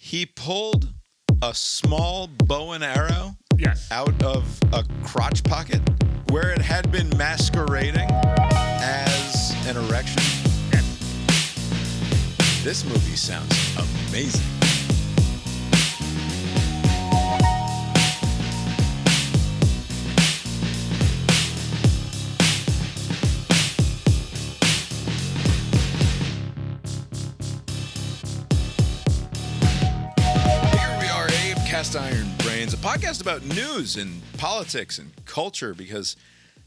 He pulled a small bow and arrow Yes. out of a crotch pocket where it had been masquerading as an erection. Yeah. This movie sounds amazing. Here we are, Abe Cast Iron Brains, a podcast about news and politics and culture because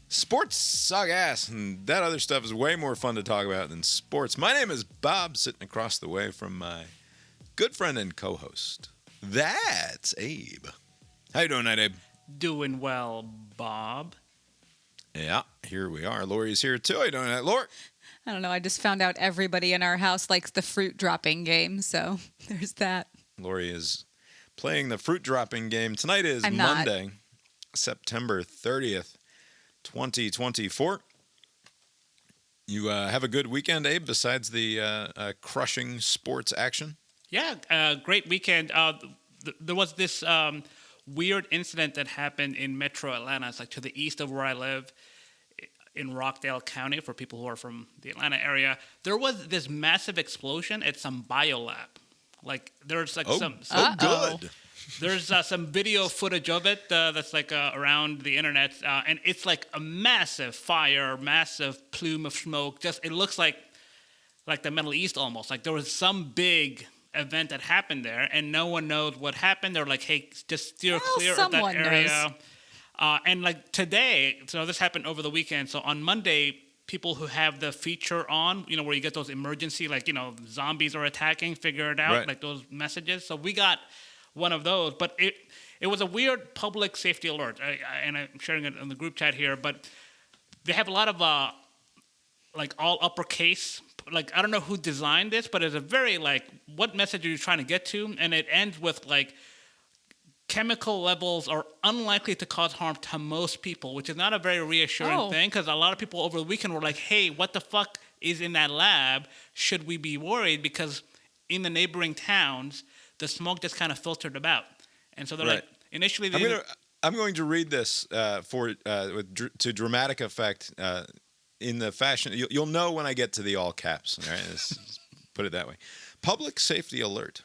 sports suck ass and that other stuff is way more fun to talk about than sports. My name is Bob, sitting across the way from my good friend and co-host. That's Abe. How you doing tonight, Abe? Doing well, Bob. Yeah, here we are. Lori's here too. How you doing tonight, Lori? I don't know. I just found out everybody in our house likes the fruit dropping game, so there's that. Lori is playing the fruit dropping game. Tonight is I'm not. Monday, September 30th, 2024. You have a good weekend, Abe, besides the crushing sports action? Yeah, great weekend. There was this weird incident that happened in Metro Atlanta. It's like to the east of where I live, in Rockdale County, for people who are from the Atlanta area. There was this massive explosion at some biolab. Like there's like good. There's some video footage of it that's like around the internet, and it's like a massive fire, massive plume of smoke. Just it looks like the Middle East almost. Like there was some big event that happened there, and no one knows what happened. They're like, hey, just steer clear of that someone area. knows. And like today, so this happened over the weekend. So on Monday, people who have the feature on, where you get those emergency, like, zombies are attacking, figure it out, Right. like those messages. So we got one of those, but it was a weird public safety alert. And I'm sharing it in the group chat here, but they have a lot of like all uppercase. Like, I don't know who designed this, but it's a very like, what message are you trying to get to? And it ends with like, chemical levels are unlikely to cause harm to most people, which is not a very reassuring thing, because a lot of people over the weekend were like, hey, what the fuck is in that lab? Should we be worried? Because in the neighboring towns, the smoke just kind of filtered about. And so they're Right. like, initially... I'm going to read this to dramatic effect in the fashion. You'll know when I get to the all caps. All right? Let's put it that way. Public safety alert.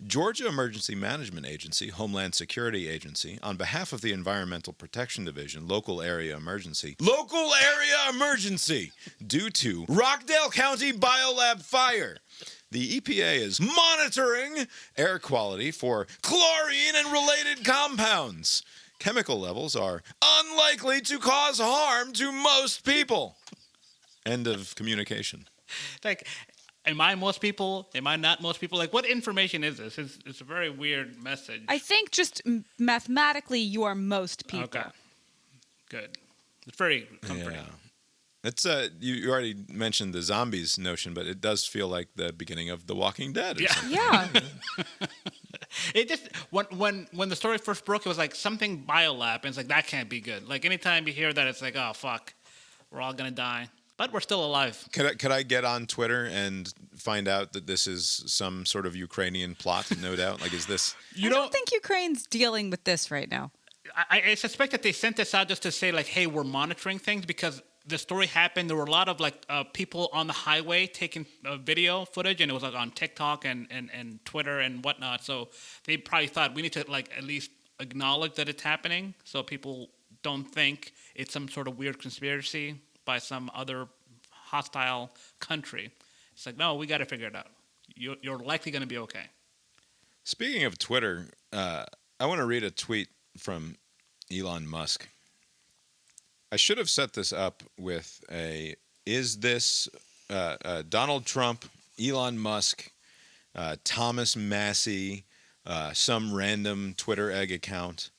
Georgia Emergency Management Agency, Homeland Security Agency, on behalf of the Environmental Protection Division, local area emergency, due to Rockdale County Biolab fire. The EPA is monitoring air quality for chlorine and related compounds. Chemical levels are unlikely to cause harm to most people. End of communication. like, am I most people? Am I not most people? Like, what information is this? It's a very weird message. I think just mathematically you are most people. Okay. Good. It's very comforting. Yeah. It's you already mentioned the zombies notion, but it does feel like the beginning of The Walking Dead. Or Yeah. something. Yeah. It just when the story first broke, it was like something biolab, and it's like that can't be good. Like anytime you hear that, it's like, oh fuck, we're all gonna die, but we're still alive. Could I get on Twitter and find out that this is some sort of Ukrainian plot? No doubt. Like, is this? I don't think Ukraine's dealing with this right now. I suspect that they sent this out just to say like, hey, we're monitoring things, because the story happened. There were a lot of like people on the highway taking video footage, and it was like on TikTok and Twitter and whatnot. So they probably thought we need to like at least acknowledge that it's happening, so people don't think it's some sort of weird conspiracy by some other hostile country. It's like, no, we got to figure it out. You're likely going to be okay. Speaking of Twitter, I want to read a tweet from Elon Musk. I should have set this up with is this Donald Trump, Elon Musk, Thomas Massey, some random Twitter egg account?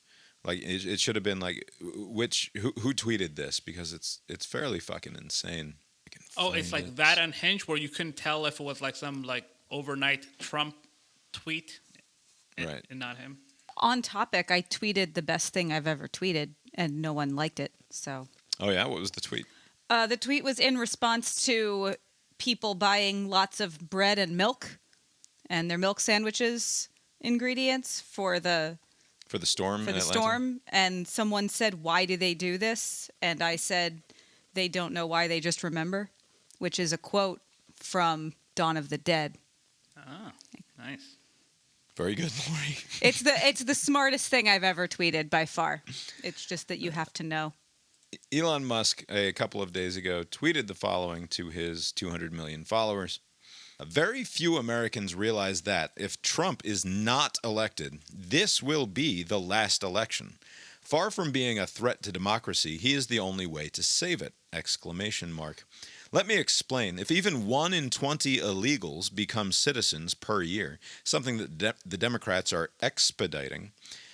Like, it should have been like, who tweeted this? Because it's fairly fucking insane. Oh, it's like that unhinged where you couldn't tell if it was like some like overnight Trump tweet, and not him. On topic, I tweeted the best thing I've ever tweeted, and no one liked it. So. Oh yeah, what was the tweet? The tweet was in response to people buying lots of bread and milk, and their milk sandwiches ingredients for the storm. in Atlanta? storm, and someone said, "Why do they do this?" And I said, "They don't know why. They just remember," which is a quote from Dawn of the Dead. Oh, nice. Very good, Lori. It's the smartest thing I've ever tweeted by far. It's just that you have to know. Elon Musk, a couple of days ago, tweeted the following to his 200 million followers. Very few Americans realize that if Trump is not elected, this will be the last election. Far from being a threat to democracy, he is the only way to save it! Exclamation mark. Let me explain. If even 1 in 20 illegals become citizens per year, something that the Democrats are expediting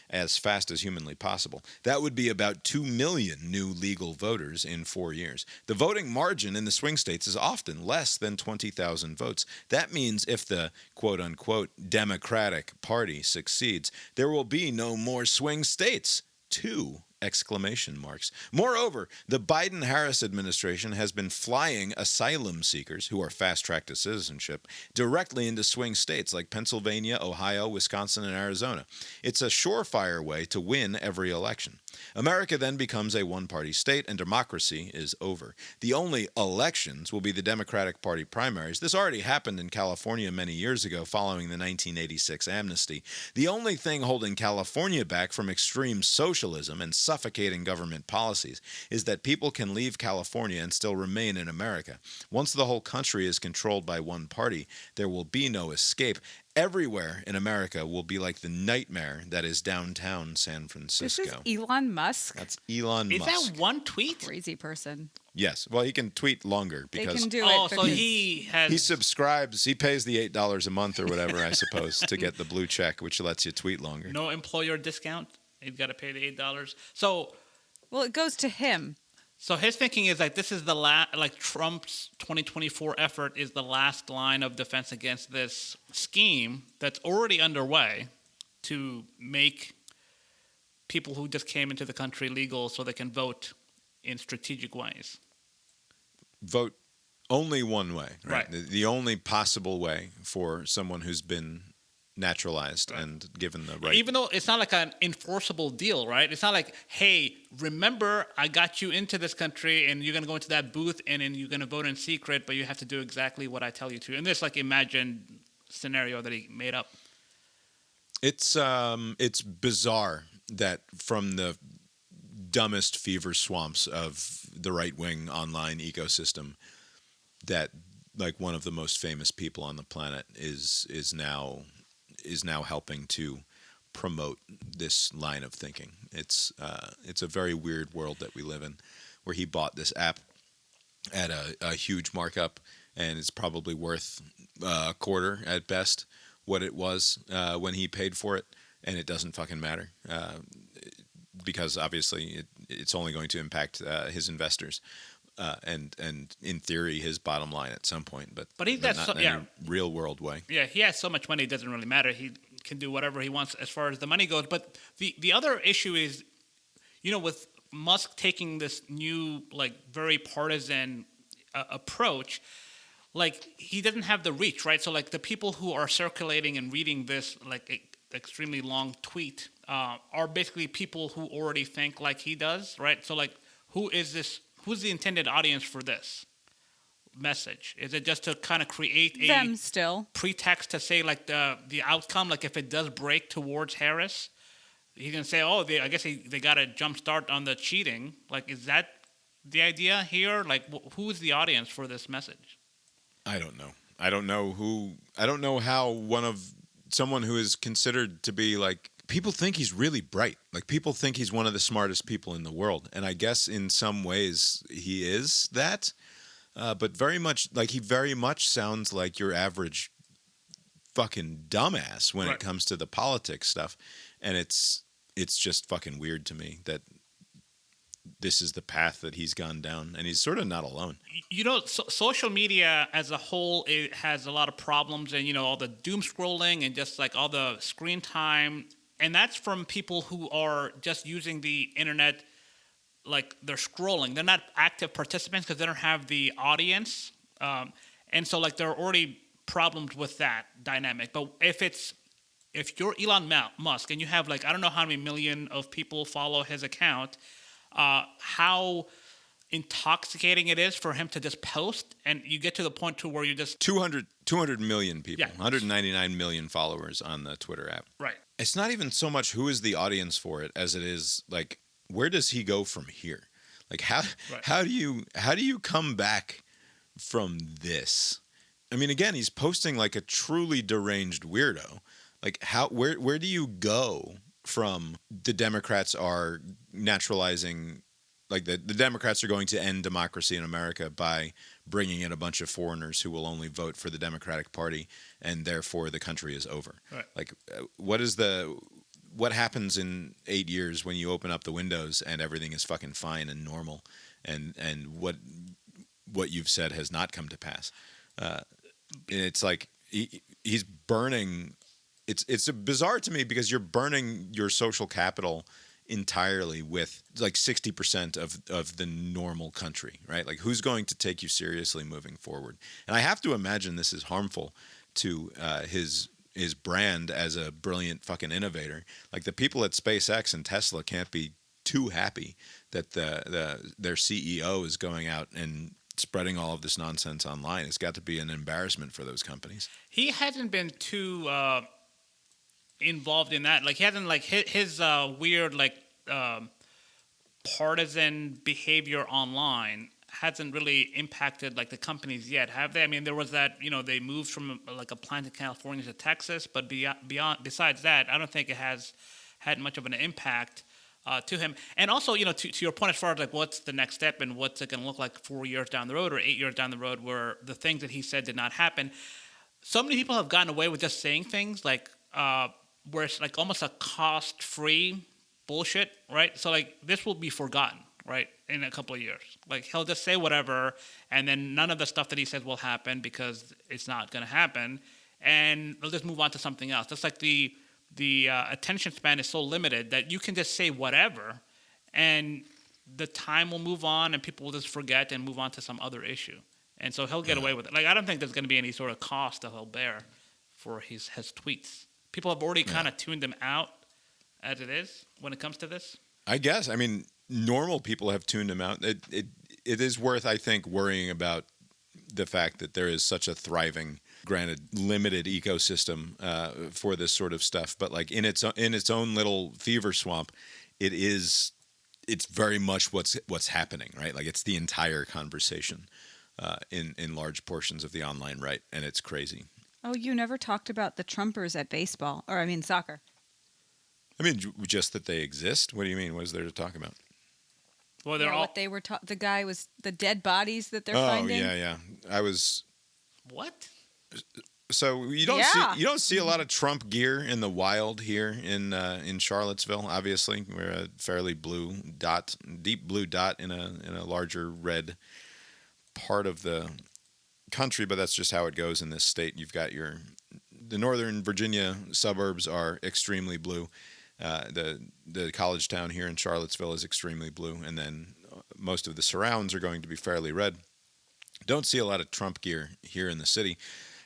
as fast as humanly possible, that would be about 2 million new legal voters in 4 years. The voting margin in the swing states is often less than 20,000 votes. That means if the quote-unquote Democratic Party succeeds, there will be no more swing states. 2 exclamation marks. Moreover, the Biden-Harris administration has been flying asylum seekers, who are fast-tracked to citizenship, directly into swing states like Pennsylvania, Ohio, Wisconsin, and Arizona. It's a surefire way to win every election. America then becomes a one-party state, and democracy is over. The only elections will be the Democratic Party primaries. This already happened in California many years ago following the 1986 amnesty. The only thing holding California back from extreme socialism and suffocating government policies is that people can leave California and still remain in America. Once the whole country is controlled by one party, there will be no escape. Everywhere in America will be like the nightmare that is downtown San Francisco. This is Elon Musk. That's Elon Is Musk. that one tweet? Crazy person. Yes. Well, he can tweet longer They because can do Oh, it. so because- he has. he subscribes. He pays the $8 a month or whatever, I suppose, to get the blue check, which lets you tweet longer. no employer discount. He's got to pay the $8. So Well, it goes to him. his thinking is like this is the last, like Trump's 2024 effort is the last line of defense against this scheme that's already underway to make people who just came into the country legal so they can vote in strategic ways. Vote only one way, right? Right. The only possible way for someone who's been naturalized and given the right. Even though it's not like an enforceable deal, right? It's not like, hey, remember I got you into this country and you're going to go into that booth and then you're going to vote in secret, but you have to do exactly what I tell you to. And this like imagined scenario that he made up. It's bizarre that from the dumbest fever swamps of the right-wing online ecosystem that like one of the most famous people on the planet is now helping to promote this line of thinking. It's a very weird world that we live in, where he bought this app at a huge markup, and it's probably worth a quarter at best what it was when he paid for it, and it doesn't fucking matter because obviously it's only going to impact his investors. And in theory, his bottom line at some point, but he's not got in any real world way. Yeah, he has so much money, it doesn't really matter. He can do whatever he wants as far as the money goes. But the other issue is, with Musk taking this new, like, very partisan approach, like, he doesn't have the reach, right? So, like, the people who are circulating and reading this, like, extremely long tweet are basically people who already think like he does, right? So, like, who's the intended audience for this message? Is it just to kind of create a Them still. pretext to say like the outcome, like if it does break towards Harris, he's gonna say, oh, I guess they got a jump start on the cheating. Like, is that the idea here? Like, who's the audience for this message? I don't know. I don't know how someone who is considered to be like, people think he's really bright. Like, people think he's one of the smartest people in the world. And I guess in some ways he is that. But very much sounds like your average fucking dumbass when Right. it comes to the politics stuff. And it's just fucking weird to me that this is the path that he's gone down. And he's sort of not alone. Social media as a whole, it has a lot of problems, and all the doom scrolling and just like all the screen time. And that's from people who are just using the internet, like they're scrolling. They're not active participants because they don't have the audience. And so like there are already problems with that dynamic. But if it's if you're Elon Musk and you have like I don't know how many million of people follow his account, how intoxicating it is for him to just post, and you get to the point to where you just 200 million people, 199 million followers on the Twitter app. right. It's not even so much who is the audience for it as it is like where does he go from here? Like how do you come back from this? I mean, again, he's posting like a truly deranged weirdo. Like where do you go from the Democrats are naturalizing, like the Democrats are going to end democracy in America by bringing in a bunch of foreigners who will only vote for the Democratic Party, and therefore the country is over. Right. Like, what happens in 8 years when you open up the windows and everything is fucking fine and normal, and what you've said has not come to pass. And it's like he's burning. It's bizarre to me because you're burning your social capital entirely with like 60% of the normal country, right? Like who's going to take you seriously moving forward? And I have to imagine this is harmful to his brand as a brilliant fucking innovator. Like the people at SpaceX and Tesla can't be too happy that their CEO is going out and spreading all of this nonsense online. It's got to be an embarrassment for those companies. He hasn't been too involved in that. Like he hasn't like his weird like partisan behavior online hasn't really impacted like the companies yet, have they? I mean, there was that, they moved from like a plant in California to Texas, but besides that, I don't think it has had much of an impact to him. And also, to your point as far as like what's the next step and what's it going to look like 4 years down the road or 8 years down the road where the things that he said did not happen. So many people have gotten away with just saying things like where it's like almost a cost-free bullshit, right? So like this will be forgotten, right, in a couple of years. Like he'll just say whatever, and then none of the stuff that he says will happen because it's not going to happen, and they'll just move on to something else. Just like the attention span is so limited that you can just say whatever, and the time will move on, and people will just forget and move on to some other issue. And so he'll get away with it. Like I don't think there's going to be any sort of cost that he'll bear for his tweets. People have already kind of tuned him out as it is when it comes to this. I guess. I mean, normal people have tuned him out. It is worth, I think, worrying about the fact that there is such a thriving, granted, limited ecosystem for this sort of stuff. But like in its own little fever swamp, it's very much what's happening, right? Like it's the entire conversation in large portions of the online right, and it's crazy. Oh, you never talked about the Trumpers at baseball, soccer. I mean, just that they exist? What do you mean? What is there to talk about? Well, they're all... what they were the guy was the dead bodies that they're finding. Oh, yeah. I was... What? So you don't see a lot of Trump gear in the wild here in Charlottesville, obviously. We're a fairly deep blue dot in a larger red part of the country, but that's just how it goes in this state. You've got the Northern Virginia suburbs are extremely blue. The college town here in Charlottesville is extremely blue, and then most of the surrounds are going to be fairly red. Don't see a lot of Trump gear here in the city.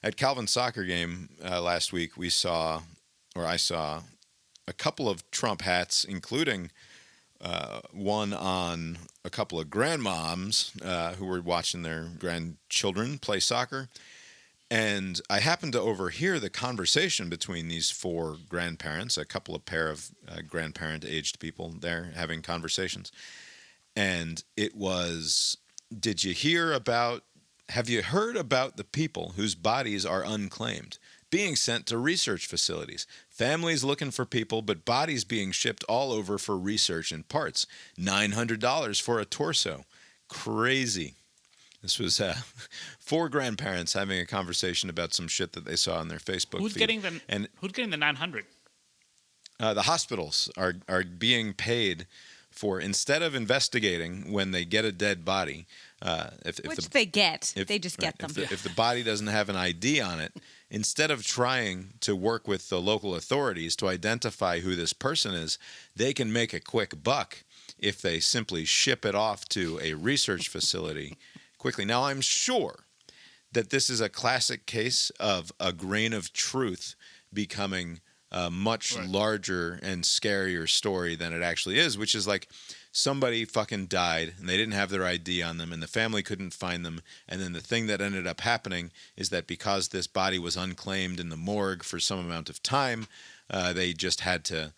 At Calvin's soccer game last week, I saw a couple of Trump hats, including one on a couple of grandmoms who were watching their grandchildren play soccer. And I happened to overhear the conversation between these four grandparents, a pair of grandparent-aged people there having conversations. And it was, have you heard about the people whose bodies are unclaimed, being sent to research facilities? Families looking for people, but bodies being shipped all over for research and parts. $900 for a torso. Crazy. This was four grandparents having a conversation about some shit that they saw on their Facebook feed. Who's getting the 900? The hospitals are being paid for, instead of investigating when they get a dead body, they just get them. If the body doesn't have an ID on it, instead of trying to work with the local authorities to identify who this person is, they can make a quick buck if they simply ship it off to a research facility quickly. Now, I'm sure that this is a classic case of a grain of truth becoming a much Right. larger and scarier story than it actually is, which is like somebody fucking died and they didn't have their ID on them and the family couldn't find them. And then the thing that ended up happening is that because this body was unclaimed in the morgue for some amount of time, they just had to,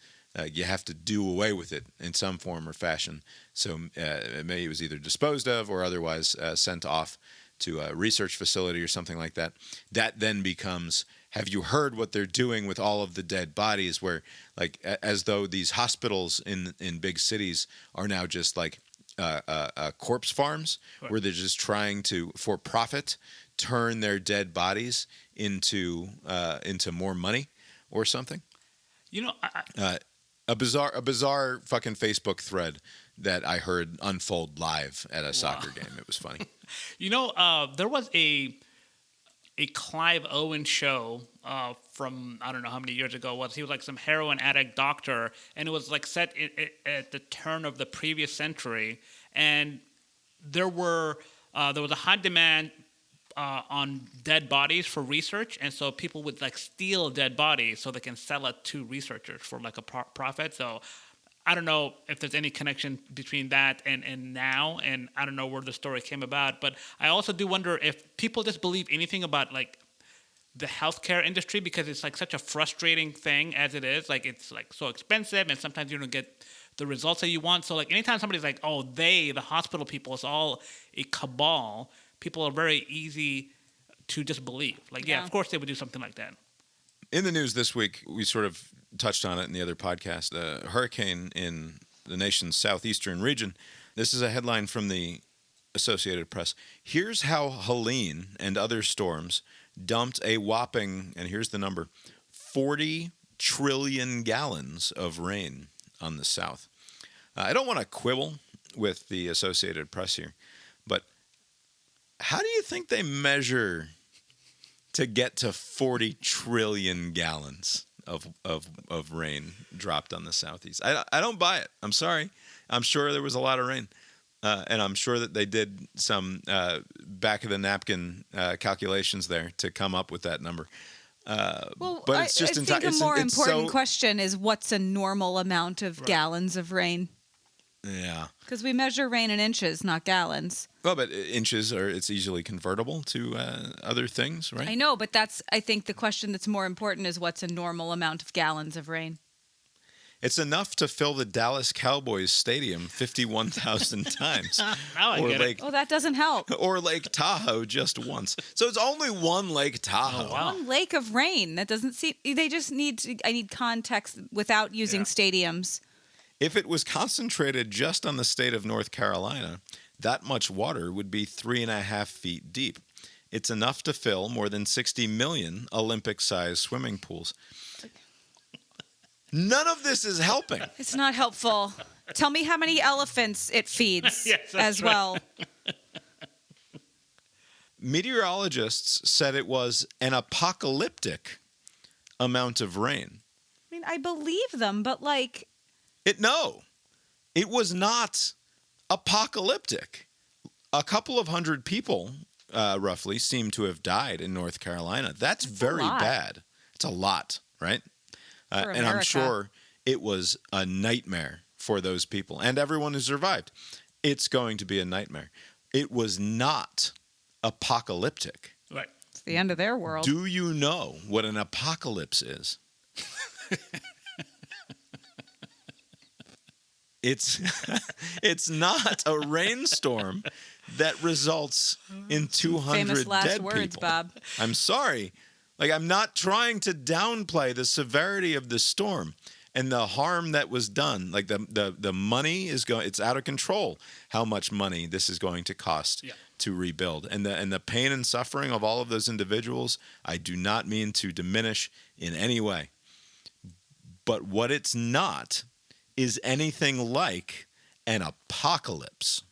you have to do away with it in some form or fashion. So maybe it was either disposed of or otherwise sent off to a research facility or something like that. That then becomes, have you heard what they're doing with all of the dead bodies, where like as though these hospitals in big cities are now just like corpse farms, Right. where they're just trying to, for profit, turn their dead bodies into more money or something. You know, A bizarre fucking Facebook thread that I heard unfold live at a soccer game. It was funny. you know, there was a Clive Owen show from I don't know how many years ago it was. He was like some heroin addict doctor, and it was like set at the turn of the previous century, and there was a high demand on dead bodies for research, and so people would like steal dead bodies so they can sell it to researchers for like a profit. So I don't know if there's any connection between that and now, and I don't know where the story came about. But I also do wonder if people just believe anything about like the healthcare industry, because it's like such a frustrating thing as it is. Like it's like so expensive, and sometimes you don't get the results that you want. So like anytime somebody's like, oh, the hospital people, it's all a cabal, people are very easy to just believe. Like, yeah, Yeah. of course they would do something like that. In the news this week, we sort of touched on it in the other podcast, a hurricane in the nation's southeastern region. This is a headline from the Associated Press. Here's how Helene and other storms dumped a whopping, and here's the number, 40 trillion gallons of rain on the South. I don't want to quibble with the Associated Press here, but how do you think they measure to get to 40 trillion gallons of rain dropped on the Southeast? I don't buy it. I'm sorry. I'm sure there was a lot of rain. And I'm sure that they did some back of the napkin calculations there to come up with that number. Well, but it's just I think a it's more important so, question is what's a normal amount of gallons of rain? Yeah. Because we measure rain in inches, not gallons. Well, but inches it's easily convertible to other things, right? I know, but I think the question that's more important is what's a normal amount of gallons of rain? It's enough to fill the Dallas Cowboys stadium 51,000 times. Now I get it. Oh, that doesn't help. Or Lake Tahoe just once. So it's only one Lake Tahoe. Oh, wow. One lake of rain. That doesn't seem. They just I need context without using stadiums. If it was concentrated just on the state of North Carolina, that much water would be 3.5 feet deep. It's enough to fill more than 60 million Olympic-sized swimming pools. None of this is helping. It's not helpful. Tell me how many elephants it feeds Yes, that's as right. well. Meteorologists said it was an apocalyptic amount of rain. I mean, I believe them, but like, No, it was not apocalyptic. A couple of hundred people, roughly, seem to have died in North Carolina. That's very lot. bad. It's a lot, right? For And I'm America. sure it was a nightmare for those people and everyone who survived. It's going to be a nightmare. It was not apocalyptic. Right. it's the end of their world. Do you know what an apocalypse is? It's not a rainstorm that results in 200 Famous last dead words, people. Bob. I'm sorry. Like, I'm not trying to downplay the severity of the storm and the harm that was done. Like the money is going, it's out of control how much money this is going to cost to rebuild. And the pain and suffering of all of those individuals, I do not mean to diminish in any way. But what it's not is anything like an apocalypse,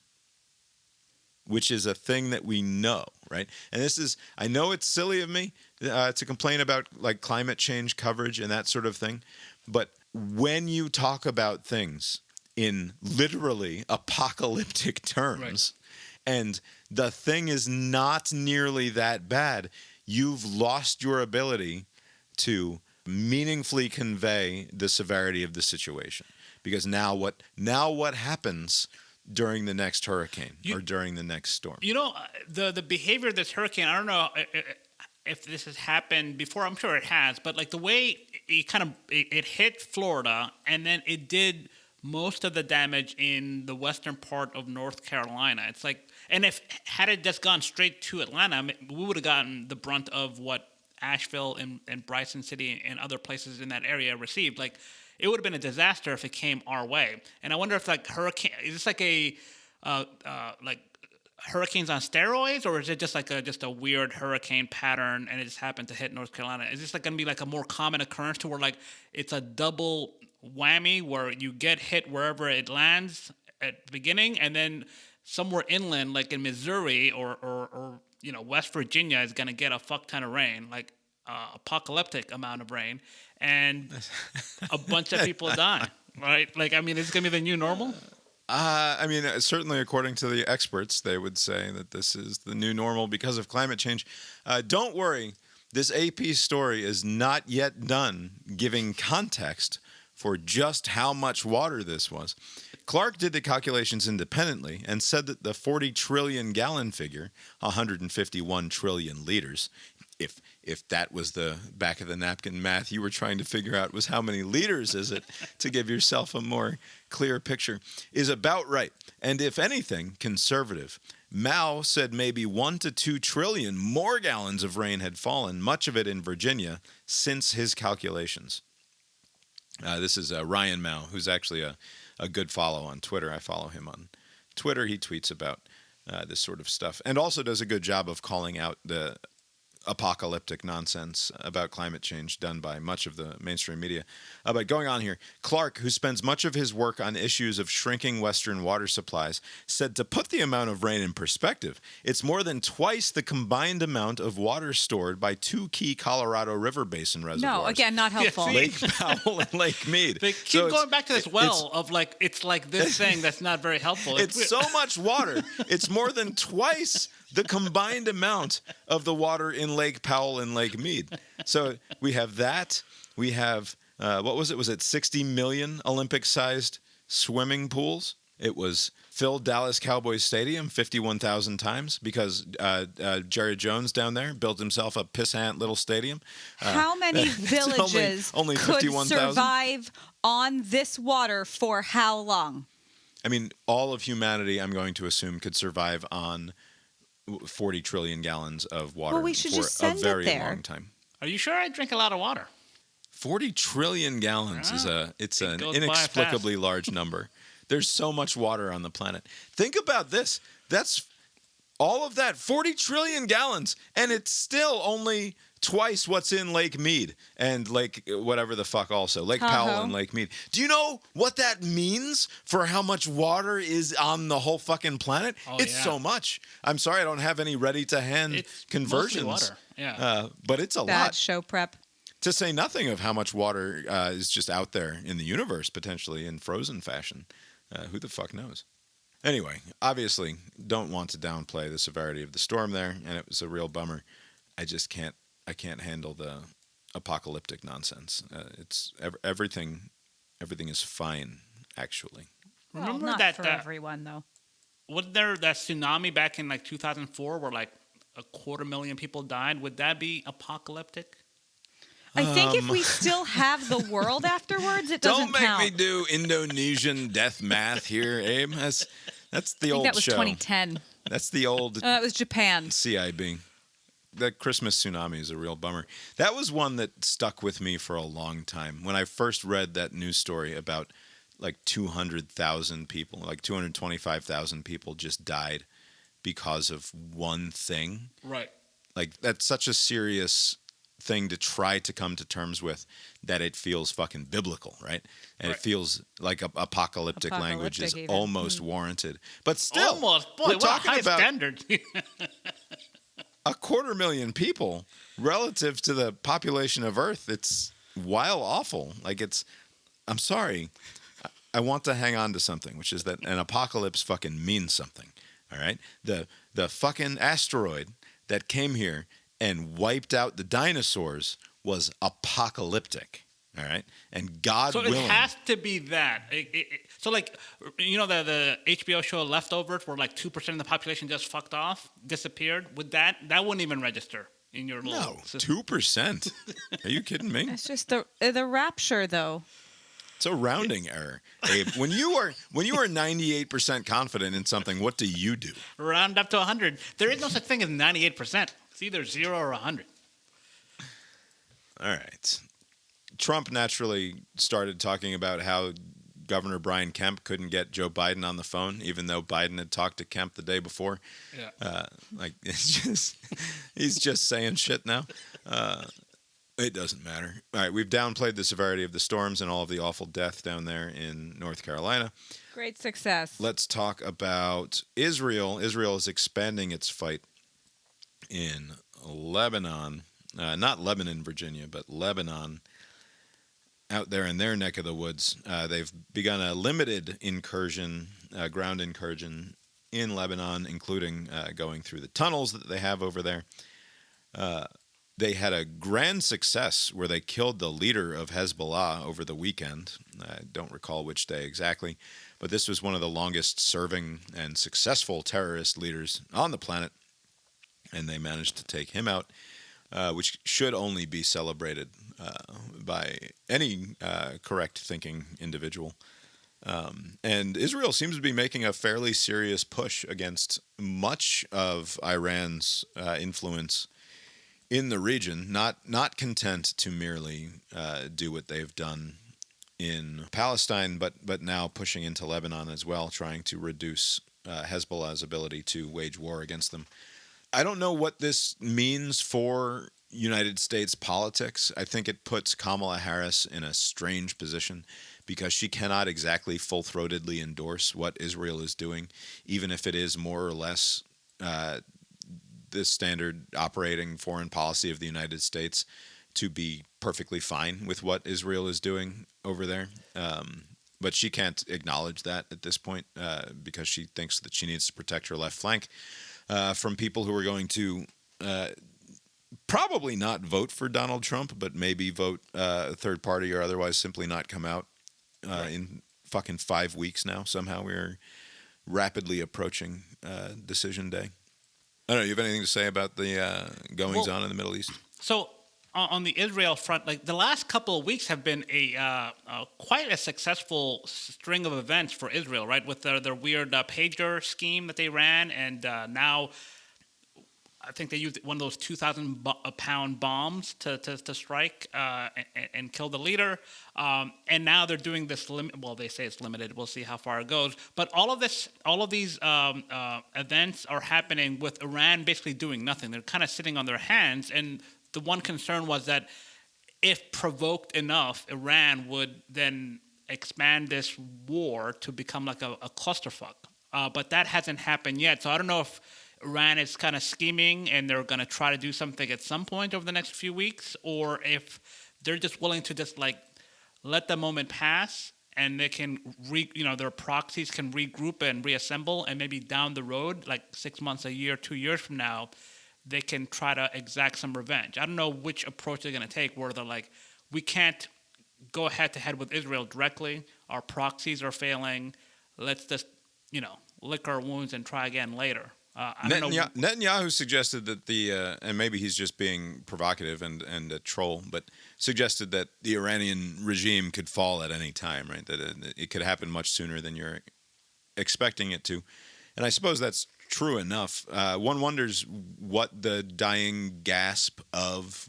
which is a thing that we know, right? And this is, I know it's silly of me to complain about like climate change coverage and that sort of thing, but when you talk about things in literally apocalyptic terms, and the thing is not nearly that bad, you've lost your ability to meaningfully convey the severity of the situation. Because now what happens during the next hurricane or during the next storm? The behavior of this hurricane, I don't know if this has happened before. I'm sure it has, but like the way it hit Florida and then it did most of the damage in the western part of North Carolina. It's like, and had it just gone straight to Atlanta, we would have gotten the brunt of what Asheville and Bryson City and other places in that area received. Like, it would have been a disaster if it came our way. And I wonder if like is this like a like hurricanes on steroids, or is it just like a weird hurricane pattern and it just happened to hit North Carolina? Is this like going to be like a more common occurrence to where like it's a double whammy where you get hit wherever it lands at the beginning, and then somewhere inland like in Missouri or West Virginia is going to get a fuck ton of rain, like apocalyptic amount of rain, and a bunch of people die, right? Like, I mean, is it going to be the new normal? Certainly according to the experts, they would say that this is the new normal because of climate change. Don't worry, this AP story is not yet done giving context for just how much water this was. Clark did the calculations independently and said that the 40 trillion gallon figure, 151 trillion liters, if that was the back of the napkin math you were trying to figure out, was how many liters is it to give yourself a more clear picture, is about right. And if anything, conservative. Mao said maybe 1 to 2 trillion more gallons of rain had fallen, much of it in Virginia, since his calculations. This is Ryan Mao, who's actually a good follow on Twitter. I follow him on Twitter. He tweets about this sort of stuff and also does a good job of calling out the apocalyptic nonsense about climate change done by much of the mainstream media. But going on here, Clark, who spends much of his work on issues of shrinking Western water supplies, said to put the amount of rain in perspective, it's more than twice the combined amount of water stored by 2 key Colorado River Basin reservoirs. No, again, not helpful. Lake Powell and Lake Mead. They keep going back to this well of like, it's like this thing that's not very helpful. It's so much water. It's more than twice the combined amount of the water in Lake Powell and Lake Mead. So we have that. We have, what was it? Was it 60 million Olympic-sized swimming pools? It was filled Dallas Cowboys Stadium 51,000 times because Jerry Jones down there built himself a pissant little stadium. How many villages only could 51,000? survive on this water for how long? I mean, all of humanity, I'm going to assume, could survive on 40 trillion gallons of water Well, we should for just send a very it there. long time. Are you sure? I drink a lot of water. 40 trillion gallons is an goes inexplicably large number. There's so much water on the planet. Think about this. That's all of that, 40 trillion gallons, and it's still only twice what's in Lake Mead and Lake whatever the fuck also. Lake Powell and Lake Mead. Do you know what that means for how much water is on the whole fucking planet? It's so much. I'm sorry I don't have any ready-to-hand conversions. Mostly water. Yeah. But it's a Bad lot. show prep. To say nothing of how much water is just out there in the universe, potentially in frozen fashion. Who the fuck knows? Anyway, obviously, don't want to downplay the severity of the storm there, and it was a real bummer. I just can't handle the apocalyptic nonsense. It's everything is fine, actually. Well, Remember not that for everyone, though. wasn't there that tsunami back in like 2004 where like 250,000 people died? Would that be apocalyptic? I think if we still have the world afterwards, it doesn't Don't count. make me do Indonesian death math here, Abe. That's the old show. That was 2010. That's the old It was Japan. CIB. That Christmas tsunami is a real bummer. That was one that stuck with me for a long time. When I first read that news story about like 200,000 people, like 225,000 people just died because of one thing. Right. Like, that's such a serious thing to try to come to terms with that it feels fucking biblical, right? And it feels like apocalyptic language is even. almost warranted. But still, Almost. Boy, we're what talking a high about standard. 250,000 people relative to the population of Earth. It's wild awful. Like, I'm sorry. I want to hang on to something, which is that an apocalypse fucking means something. All right? The fucking asteroid that came here and wiped out the dinosaurs was apocalyptic. All right, and God So willing, it has to be that. So like, the HBO show Leftovers, where like 2% of the population just fucked off, disappeared. Would that wouldn't even register in your little no, system. 2%. Are you kidding me? It's just the rapture, though. It's a rounding error, Abe. When you are 98% confident in something, what do you do? Round up to 100. There is no such thing as 98%. It's either 0 or 100. All right. Trump naturally started talking about how Governor Brian Kemp couldn't get Joe Biden on the phone, even though Biden had talked to Kemp the day before. Yeah. He's just saying shit now. It doesn't matter. All right, we've downplayed the severity of the storms and all of the awful death down there in North Carolina. Great success. Let's talk about Israel. Israel is expanding its fight in Lebanon. Not Lebanon, Virginia, but Lebanon. Out there in their neck of the woods, they've begun a limited incursion, ground incursion in Lebanon, including going through the tunnels that they have over there. They had a grand success where they killed the leader of Hezbollah over the weekend. I don't recall which day exactly, but this was one of the longest serving and successful terrorist leaders on the planet, and they managed to take him out, which should only be celebrated by any correct thinking individual. And Israel seems to be making a fairly serious push against much of Iran's influence in the region, not content to merely do what they've done in Palestine, but now pushing into Lebanon as well, trying to reduce Hezbollah's ability to wage war against them. I don't know what this means for United States politics. I think it puts Kamala Harris in a strange position because she cannot exactly full-throatedly endorse what Israel is doing, even if it is more or less the standard operating foreign policy of the United States to be perfectly fine with what Israel is doing over there. But she can't acknowledge that at this point because she thinks that she needs to protect her left flank from people who are going to probably not vote for Donald Trump, but maybe vote third party or otherwise simply not come out in fucking 5 weeks now. Somehow we're rapidly approaching decision day. I don't know. You have anything to say about the goings on in the Middle East? So on the Israel front, like the last couple of weeks have been a quite a successful string of events for Israel, right? With their weird pager scheme that they ran, and now I think they used one of those 2,000-pound bombs to strike and kill the leader. And now they're doing this well, they say it's limited. We'll see how far it goes. But all of these events are happening with Iran basically doing nothing. They're kind of sitting on their hands. And the one concern was that if provoked enough, Iran would then expand this war to become like a clusterfuck. But that hasn't happened yet. So I don't know if Iran is kind of scheming and they're going to try to do something at some point over the next few weeks, or if they're just willing to just like let the moment pass and they can their proxies can regroup and reassemble, and maybe down the road, like 6 months, a year, 2 years from now, they can try to exact some revenge. I don't know which approach they're going to take, where they're like, we can't go head to head with Israel directly. Our proxies are failing. Let's just, lick our wounds and try again later. Netanyahu suggested that and maybe he's just being provocative and a troll, but suggested that the Iranian regime could fall at any time, right? That it could happen much sooner than you're expecting it to. And I suppose that's true enough. One wonders what the dying gasp of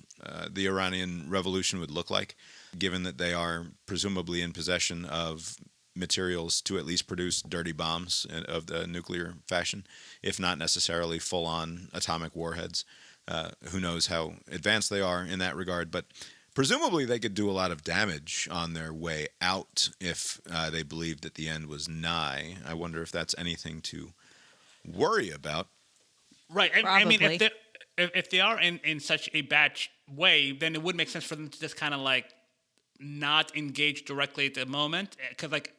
the Iranian revolution would look like, given that they are presumably in possession of materials to at least produce dirty bombs of the nuclear fashion, if not necessarily full-on atomic warheads. Who knows how advanced they are in that regard, but presumably they could do a lot of damage on their way out if they believed that the end was nigh. I wonder if that's anything to worry about. Right. I mean, if they are in such a bad way, then it would make sense for them to just kind of like not engage directly at the moment, because like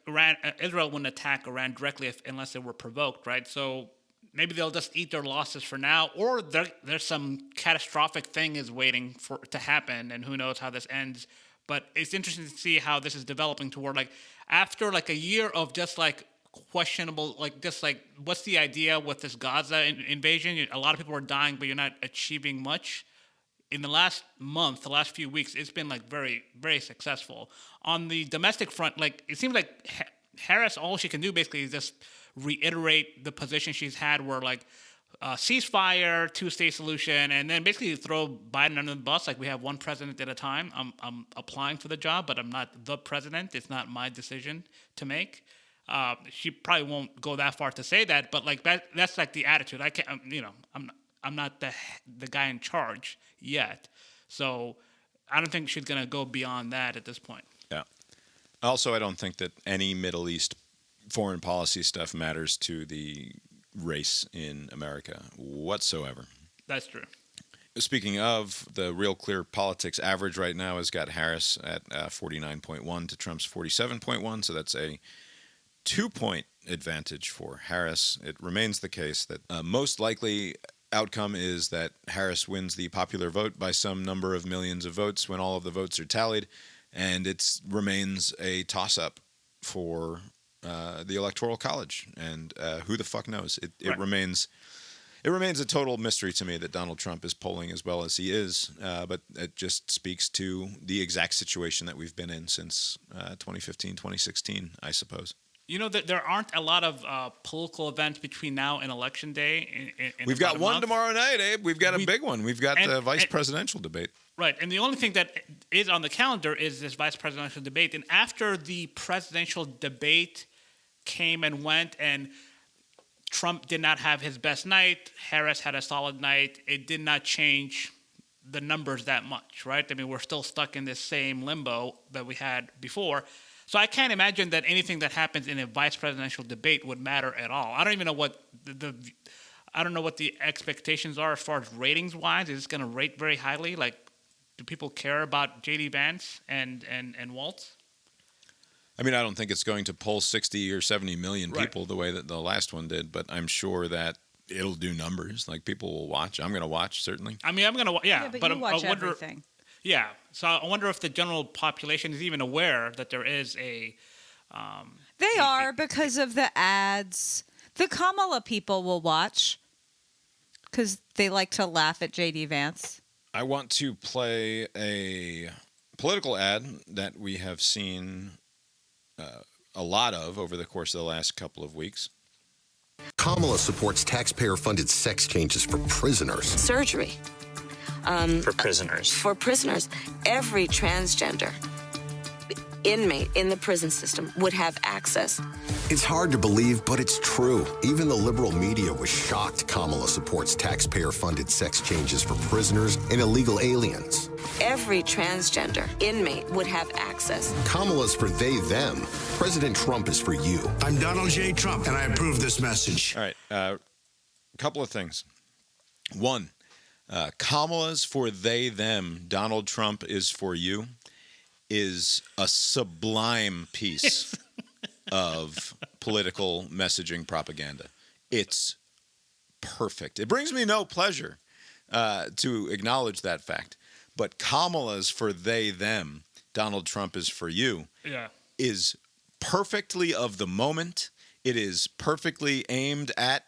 Israel wouldn't attack Iran directly unless they were provoked, right? So maybe they'll just eat their losses for now, or there's some catastrophic thing is waiting to happen, and who knows how this ends. But it's interesting to see how this is developing toward, like, after like a year of just like questionable, like, just like, what's the idea with this Gaza invasion? A lot of people are dying, but you're not achieving much. In the last month, the last few weeks, it's been like very, very successful. On the domestic front, like, it seems like Harris, all she can do basically is just reiterate the position she's had, where like ceasefire, two-state solution, and then basically throw Biden under the bus. Like, we have one president at a time. I'm applying for the job, but I'm not the president. It's not my decision to make. She probably won't go that far to say that, but like that's like the attitude. I can't, I'm not the guy in charge yet, so I don't think she's gonna go beyond that at this point. Yeah. Also, I don't think that any Middle East foreign policy stuff matters to the race in America whatsoever. That's true. Speaking of, the Real Clear Politics average right now has got Harris at 49.1 to Trump's 47.1, so that's a 2-point advantage for Harris. It remains the case that most likely outcome is that Harris wins the popular vote by some number of millions of votes when all of the votes are tallied, and it remains a toss-up for the Electoral College, and who the fuck knows? It remains a total mystery to me that Donald Trump is polling as well as he is, but it just speaks to the exact situation that we've been in since 2015, 2016, I suppose. You know that there aren't a lot of political events between now and Election Day. We've got one tomorrow night, Abe. We've got a big one. We've got the vice presidential debate. Right, and the only thing that is on the calendar is this vice presidential debate. And after the presidential debate came and went, and Trump did not have his best night, Harris had a solid night, it did not change the numbers that much, right? I mean, we're still stuck in this same limbo that we had before. So I can't imagine that anything that happens in a vice presidential debate would matter at all. I don't even know what I don't know what the expectations are as far as ratings wise. Is it going to rate very highly? Like, do people care about J.D. Vance and Waltz? I mean, I don't think it's going to poll 60 or 70 million people the way that the last one did, but I'm sure that it'll do numbers. Like, people will watch. I'm going to watch, certainly. I mean, I'm going to, yeah. But you watch everything. Yeah. So I wonder if the general population is even aware that there is a... They are, because of the ads. The Kamala people will watch because they like to laugh at J.D. Vance. I want to play a political ad that we have seen a lot of over the course of the last couple of weeks. Kamala supports taxpayer-funded sex changes for prisoners. Surgery. For prisoners. For prisoners. Every transgender inmate in the prison system would have access. It's hard to believe, but it's true. Even the liberal media was shocked Kamala supports taxpayer-funded sex changes for prisoners and illegal aliens. Every transgender inmate would have access. Kamala's for they, them. President Trump is for you. I'm Donald J. Trump, and I approve this message. All right. A couple of things. One, Kamala's for they, them. Donald Trump is for you is a sublime piece of political messaging propaganda. It's perfect. It brings me no pleasure to acknowledge that fact. But Kamala's for they, them, Donald Trump is for you, is perfectly of the moment. It is perfectly aimed at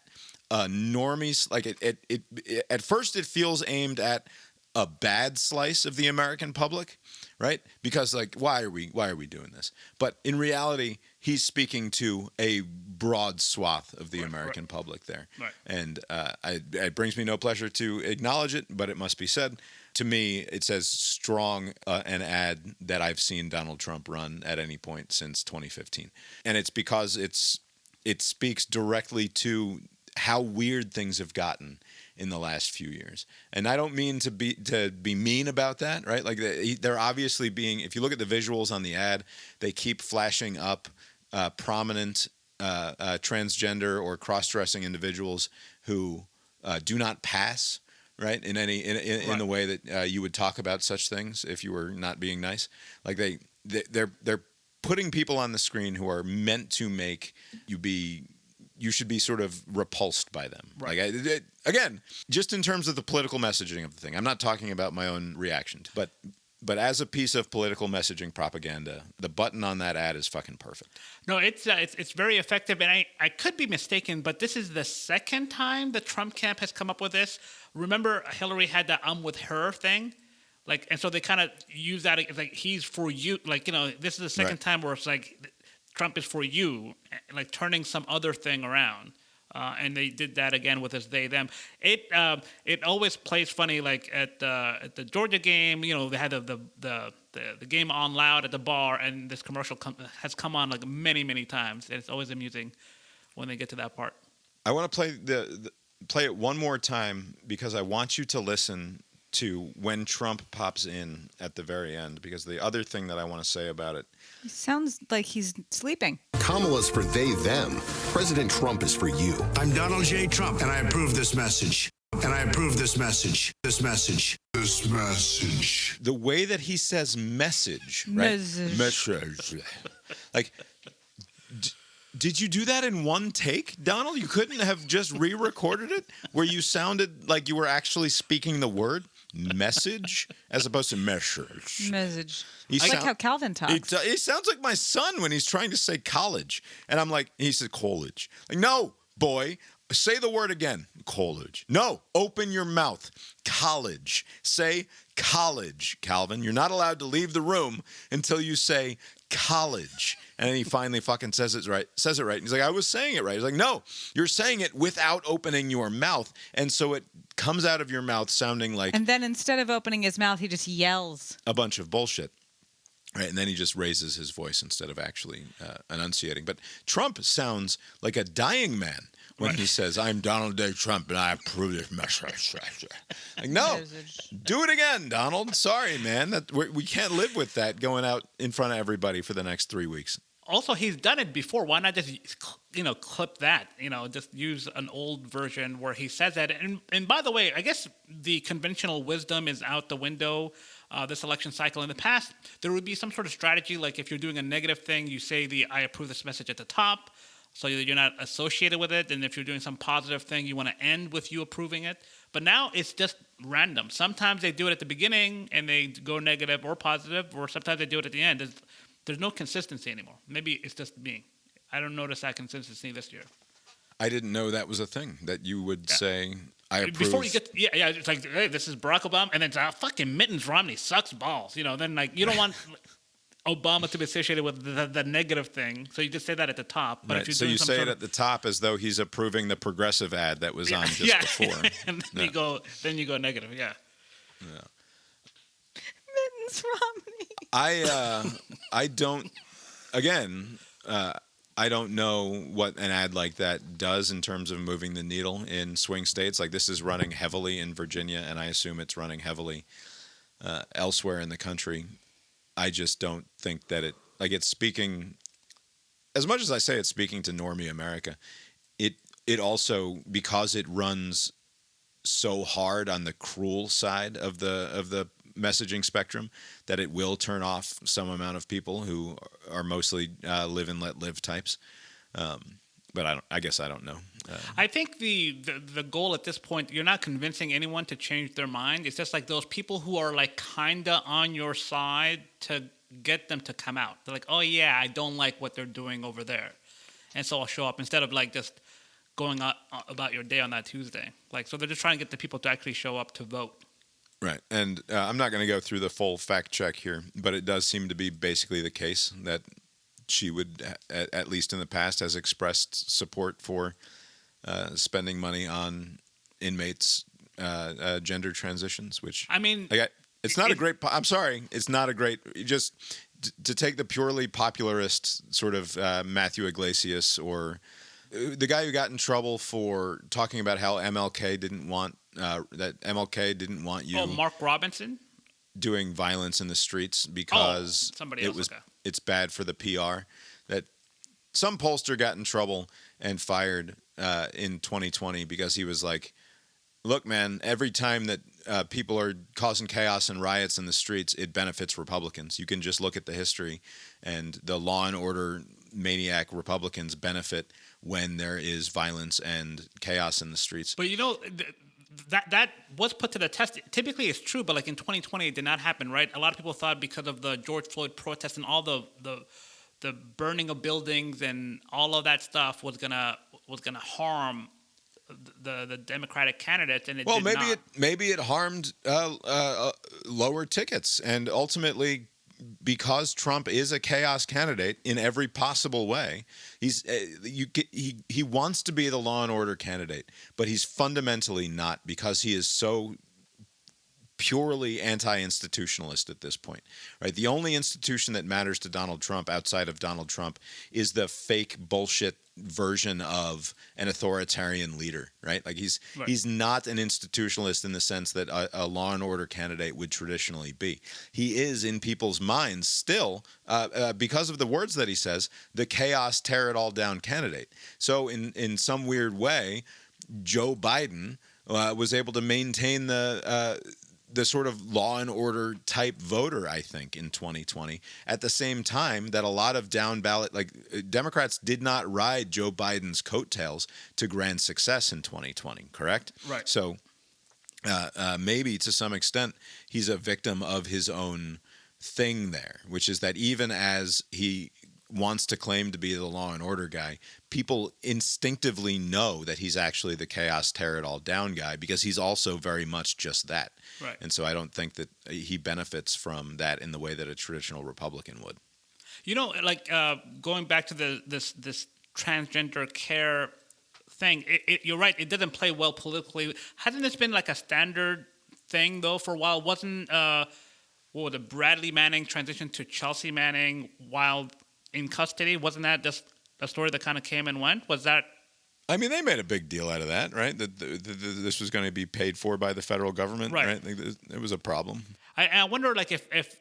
normies. Like it at first it feels aimed at a bad slice of the American public, right? Because, like, why are we doing this? But in reality, he's speaking to a broad swath of the American public there. Right. And it brings me no pleasure to acknowledge it, but it must be said. To me, it's as strong an ad that I've seen Donald Trump run at any point since 2015. And it's because it speaks directly to how weird things have gotten in the last few years. And I don't mean to be mean about that, right? Like, they're obviously being, if you look at the visuals on the ad, they keep flashing up prominent transgender or cross-dressing individuals who do not pass, right? In the way that you would talk about such things if you were not being nice. Like, they're putting people on the screen who are meant to make you be you should be sort of repulsed by them. Right. Like again, just in terms of the political messaging of the thing. I'm not talking about my own reaction, but as a piece of political messaging propaganda, the button on that ad is fucking perfect. No, it's very effective, and I could be mistaken, but this is the second time the Trump camp has come up with this. Remember, Hillary had that "I'm with her" thing, like, and so they kind of use that. It's like he's for you, like, this is the second time where it's like Trump is for you, like turning some other thing around. And they did that again with his they them. It always plays funny, like at the Georgia game. They had the game on loud at the bar, and this commercial has come on like many times. And it's always amusing when they get to that part. I want to play it one more time because I want you to listen to when Trump pops in at the very end, because the other thing that I want to say about it. He sounds like he's sleeping. Kamala's for they, them. President Trump is for you. I'm Donald J. Trump, and I approve this message. And I approve this message. This message. This message. The way that he says message, right? Message. Like, did you do that in one take, Donald? You couldn't have just re-recorded it where you sounded like you were actually speaking the word message as opposed to message. Message. Like how Calvin talks. He sounds like my son when he's trying to say college. And I'm like, he said college. Like, no, boy, say the word again. College. No, open your mouth. College. Say college, Calvin. You're not allowed to leave the room until you say college. And then he finally fucking says it right. He's like, I was saying it right. He's like, no, you're saying it without opening your mouth. And so it comes out of your mouth sounding like... And then instead of opening his mouth, he just yells. A bunch of bullshit. Right, and then he just raises his voice instead of actually enunciating. But Trump sounds like a dying man when he says, I'm Donald J. Trump and I approve this message. Like, no, do it again, Donald. Sorry, man. We can't live with that going out in front of everybody for the next 3 weeks. Also, he's done it before. Why not just, clip that? Just use an old version where he says that. And by the way, I guess the conventional wisdom is out the window this election cycle. In the past, there would be some sort of strategy, like if you're doing a negative thing, you say I approve this message at the top, so you're not associated with it. And if you're doing some positive thing, you want to end with you approving it. But now it's just random. Sometimes they do it at the beginning and they go negative or positive, or sometimes they do it at the end. There's no consistency anymore. Maybe it's just me. I don't notice that consistency this year. I didn't know that was a thing, that you would say, I approve. Before you get, it's like, hey, this is Barack Obama, and then it's, fucking Mittens Romney sucks balls. Then like, you don't want Obama to be associated with the negative thing, so you just say that at the top. But if you're doing say it at the top as though he's approving the progressive ad that was on just before. And then you go negative, yeah. Mittens Romney. I don't know what an ad like that does in terms of moving the needle in swing states. Like, this is running heavily in Virginia, and I assume it's running heavily elsewhere in the country. I just don't think that it's speaking, as much as I say it's speaking to normie America, it also, because it runs so hard on the cruel side of the messaging spectrum, that it will turn off some amount of people who are mostly live and let live types. But I guess I don't know. I think the goal at this point, you're not convincing anyone to change their mind. It's just like those people who are like kinda on your side, to get them to come out. They're like, oh yeah, I don't like what they're doing over there, and so I'll show up instead of like just going about your day on that Tuesday. Like, so they're just trying to get the people to actually show up to vote. Right, and I'm not going to go through the full fact check here, but it does seem to be basically the case that she would, at least in the past, has expressed support for spending money on inmates' gender transitions, which, I mean, it's not a great. I'm sorry, it's not a great. Just to take the purely popularist sort of Matthew Iglesias, or the guy who got in trouble for talking about how MLK didn't want you. Oh, Mark Robinson, doing violence in the streets because it's bad for the PR. That some pollster got in trouble and fired in 2020 because he was like, look, man, every time that people are causing chaos and riots in the streets, it benefits Republicans. You can just look at the history and the law and order maniac Republicans benefit when there is violence and chaos in the streets. But that was put to the test. Typically, it's true, but like in 2020, it did not happen, right? A lot of people thought because of the George Floyd protests and all the burning of buildings and all of that stuff was gonna harm the Democratic candidates, and it did not. Maybe it harmed lower tickets, and ultimately, because Trump is a chaos candidate in every possible way, he wants to be the law and order candidate, but he's fundamentally not, because he is so purely anti-institutionalist at this point, right? The only institution that matters to Donald Trump outside of Donald Trump is the fake bullshit version of an authoritarian leader, right? Like he's not an institutionalist in the sense that a law and order candidate would traditionally be. He is, in people's minds, still, because of the words that he says, the chaos, tear it all down candidate. So in some weird way, Joe Biden was able to maintain the sort of law and order type voter, I think, in 2020, at the same time that a lot of down ballot, like Democrats did not ride Joe Biden's coattails to grand success in 2020, correct? Right. So maybe to some extent he's a victim of his own thing there, which is that even as he wants to claim to be the law and order guy, people instinctively know that he's actually the chaos, tear it all down guy, because he's also very much just that. Right. And so I don't think that he benefits from that in the way that a traditional Republican would. You know, like going back to this transgender care thing, you're right. It doesn't play well politically. Hasn't this been like a standard thing though for a while? Wasn't Bradley Manning transitioned to Chelsea Manning while in custody? Wasn't that just a story that kind of came and went? Was that? I mean, they made a big deal out of that, right? That this was going to be paid for by the federal government, right? It was a problem. I wonder, like, if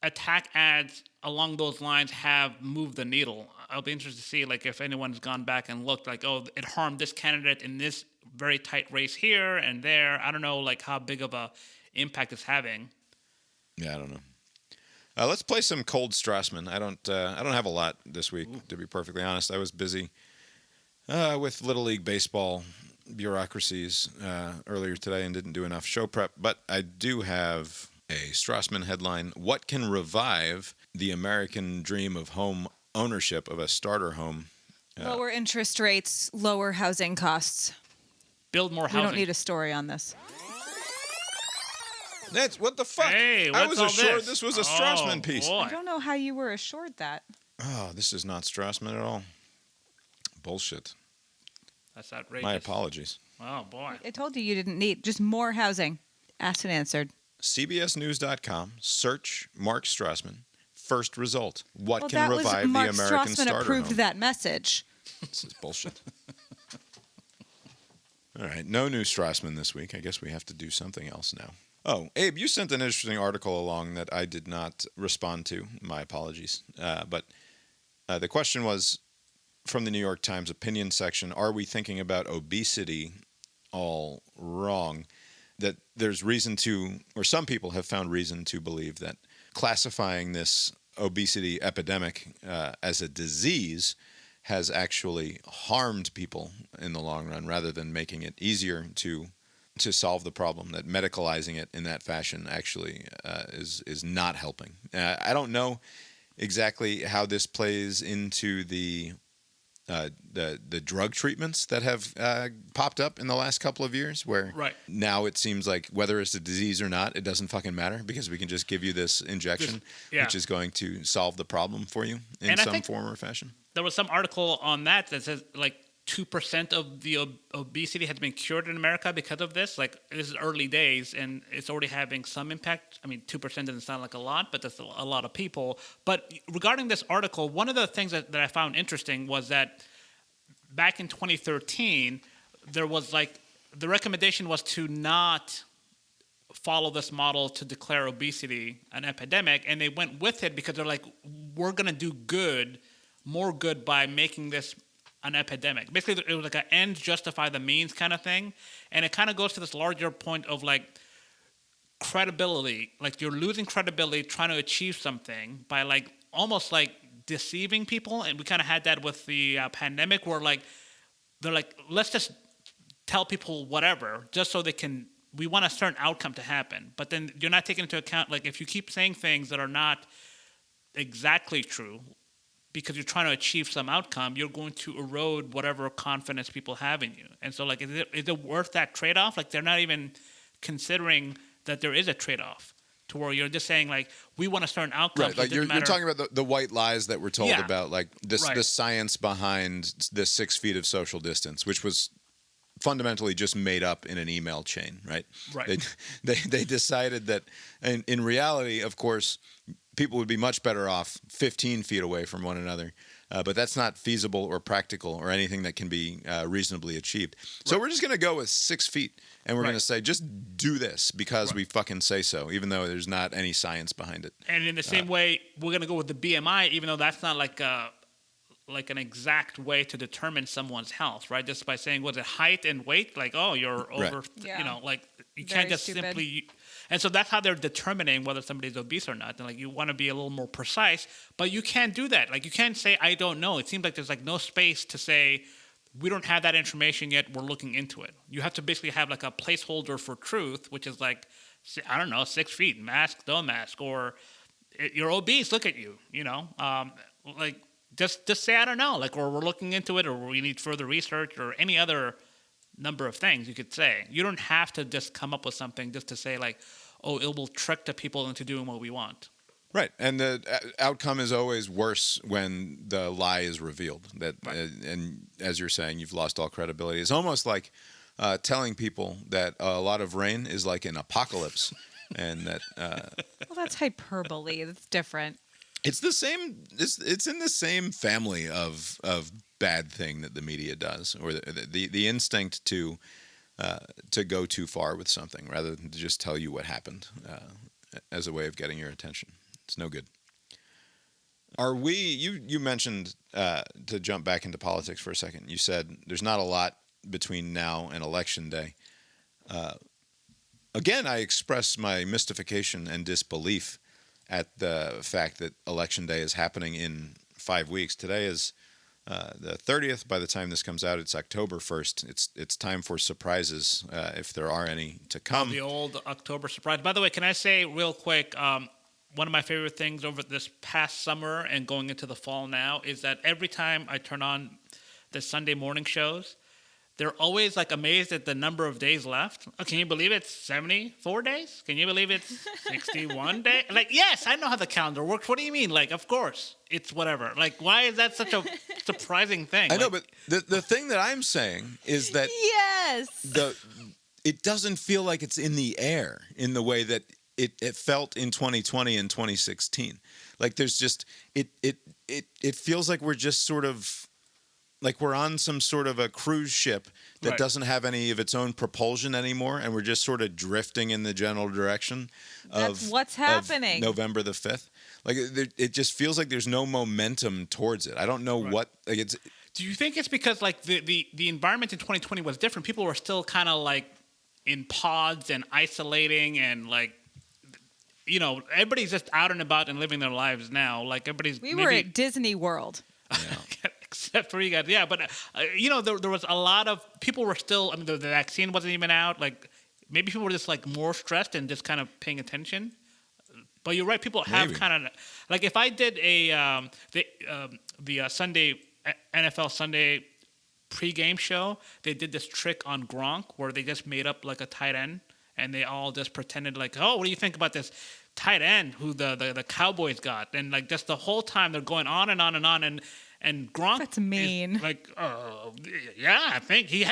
attack ads along those lines have moved the needle. I'll be interested to see, like, if anyone's gone back and looked, like, oh, it harmed this candidate in this very tight race here and there. I don't know, like, how big of a impact it's having. Yeah, I don't know. Let's play some Cold Strassman. I don't have a lot this week, to be perfectly honest. I was busy with Little League Baseball bureaucracies earlier today and didn't do enough show prep. But I do have a Strassman headline: What can revive the American dream of home ownership of a starter home? Lower interest rates, lower housing costs. Build more housing. We don't need a story on this. That's what the fuck. Hey, I was assured this was a Strassman piece. Boy. I don't know how you were assured that. Oh, this is not Strassman at all. Bullshit. That's outrageous. My apologies. Oh, boy. I told you didn't need just more housing. Asked and answered. CBSNews.com, search Mark Strassman. First result. What can that was revive Mark the American Strassman starter approved home? that message. This is bullshit. All right, no new Strassman this week. I guess we have to do something else now. Oh, Abe, you sent an interesting article along that I did not respond to. My apologies. But the question was from the New York Times opinion section: Are we thinking about obesity all wrong? That there's reason to, or some people have found reason to believe that classifying this obesity epidemic as a disease has actually harmed people in the long run, rather than making it easier to solve the problem. That medicalizing it in that fashion actually is not helping. I don't know exactly how this plays into the drug treatments that have popped up in the last couple of years, where now it seems like whether it's a disease or not, it doesn't fucking matter, because we can just give you this injection, which is going to solve the problem for you in some form or fashion. There was some article on that says like 2% of the obesity has been cured in America because of this. Like, this is early days, and it's already having some impact. I mean, 2% doesn't sound like a lot, but that's a lot of people. But regarding this article, one of the things that I found interesting was that back in 2013, there was like, the recommendation was to not follow this model to declare obesity an epidemic, and they went with it because they're like, we're going to do more good by making this an epidemic. Basically, it was like an ends justify the means kind of thing. And it kind of goes to this larger point of like credibility. Like, you're losing credibility trying to achieve something by like almost like deceiving people, and we kind of had that with the pandemic, where like they're like, let's just tell people whatever, just so they can. We want a certain outcome to happen, but then you're not taking into account, like, if you keep saying things that are not exactly true because you're trying to achieve some outcome, you're going to erode whatever confidence people have in you. And so, like, is it worth that trade-off? Like, they're not even considering that there is a trade-off, to where you're just saying, like, we want a certain outcome. Right, like you're talking about the white lies that we're told about, like this Right. the science behind the 6 feet of social distance, which was fundamentally just made up in an email chain, right? Right. They decided that, in reality, of course, people would be much better off 15 feet away from one another, but that's not feasible or practical or anything that can be reasonably achieved. So we're just going to go with 6 feet, and we're going to say, just do this because we fucking say so, even though there's not any science behind it. And in the same way, we're going to go with the BMI, even though that's not like an exact way to determine someone's health, right? Just by saying, was it height and weight? Like, oh, you're over, Yeah. you know, like, you Very can't just stupid. simply. And so that's how they're determining whether somebody's obese or not. And like, you want to be a little more precise, but you can't do that. Like, you can't say, I don't know. It seems like there's like no space to say, we don't have that information yet, we're looking into it. You have to basically have like a placeholder for truth, which is like, I don't know, 6 feet, mask, no mask, or you're obese, look at you, you know? Like, just say, I don't know, like, or we're looking into it, or we need further research, or any other number of things you could say. You don't have to just come up with something just to say, like, oh, it will trick the people into doing what we want. Right, and the outcome is always worse when the lie is revealed. That, and as you're saying, you've lost all credibility. It's almost like telling people that a lot of rain is like an apocalypse, and that. Well, that's hyperbole. That's different. It's the same. It's in the same family of bad thing that the media does, or the instinct to go too far with something rather than to just tell you what happened as a way of getting your attention. It's no good. Are we? You mentioned, to jump back into politics for a second. You said there's not a lot between now and Election Day. Again, I express my mystification and disbelief at the fact that Election Day is happening in 5 weeks. Today is the 30th. By the time this comes out, it's October 1st. It's time for surprises, if there are any to come. The old October surprise. By the way, can I say real quick, one of my favorite things over this past summer and going into the fall now is that every time I turn on the Sunday morning shows, they're always like amazed at the number of days left. Oh, can you believe it's 74 days? Can you believe it's 61 days? Like, yes, I know how the calendar works. What do you mean? Like, of course, it's whatever. Like, why is that such a surprising thing? I know, but the thing that I'm saying is that Yes. it doesn't feel like it's in the air in the way that it felt in 2020 and 2016. Like, there's just it feels like we're just sort of. Like we're on some sort of a cruise ship that doesn't have any of its own propulsion anymore, and we're just sort of drifting in the general direction That's what's happening. of November the 5th. Like it just feels like there's no momentum towards it. I don't know what. Like it's. Do you think it's because like the environment in 2020 was different? People were still kind of like in pods and isolating, and like, you know, everybody's just out and about and living their lives now. Like everybody's. We were at Disney World. Except for you guys, yeah. But you know, there was a lot of people were still. I mean, the vaccine wasn't even out. Like maybe people were just like more stressed and just kind of paying attention. But you're right. People have kind of like if I did the Sunday NFL Sunday pregame show, they did this trick on Gronk where they just made up like a tight end and they all just pretended like, oh, what do you think about this tight end who the Cowboys got? And like just the whole time they're going on and on and on and Gronk. That's mean. Is like, yeah, I think he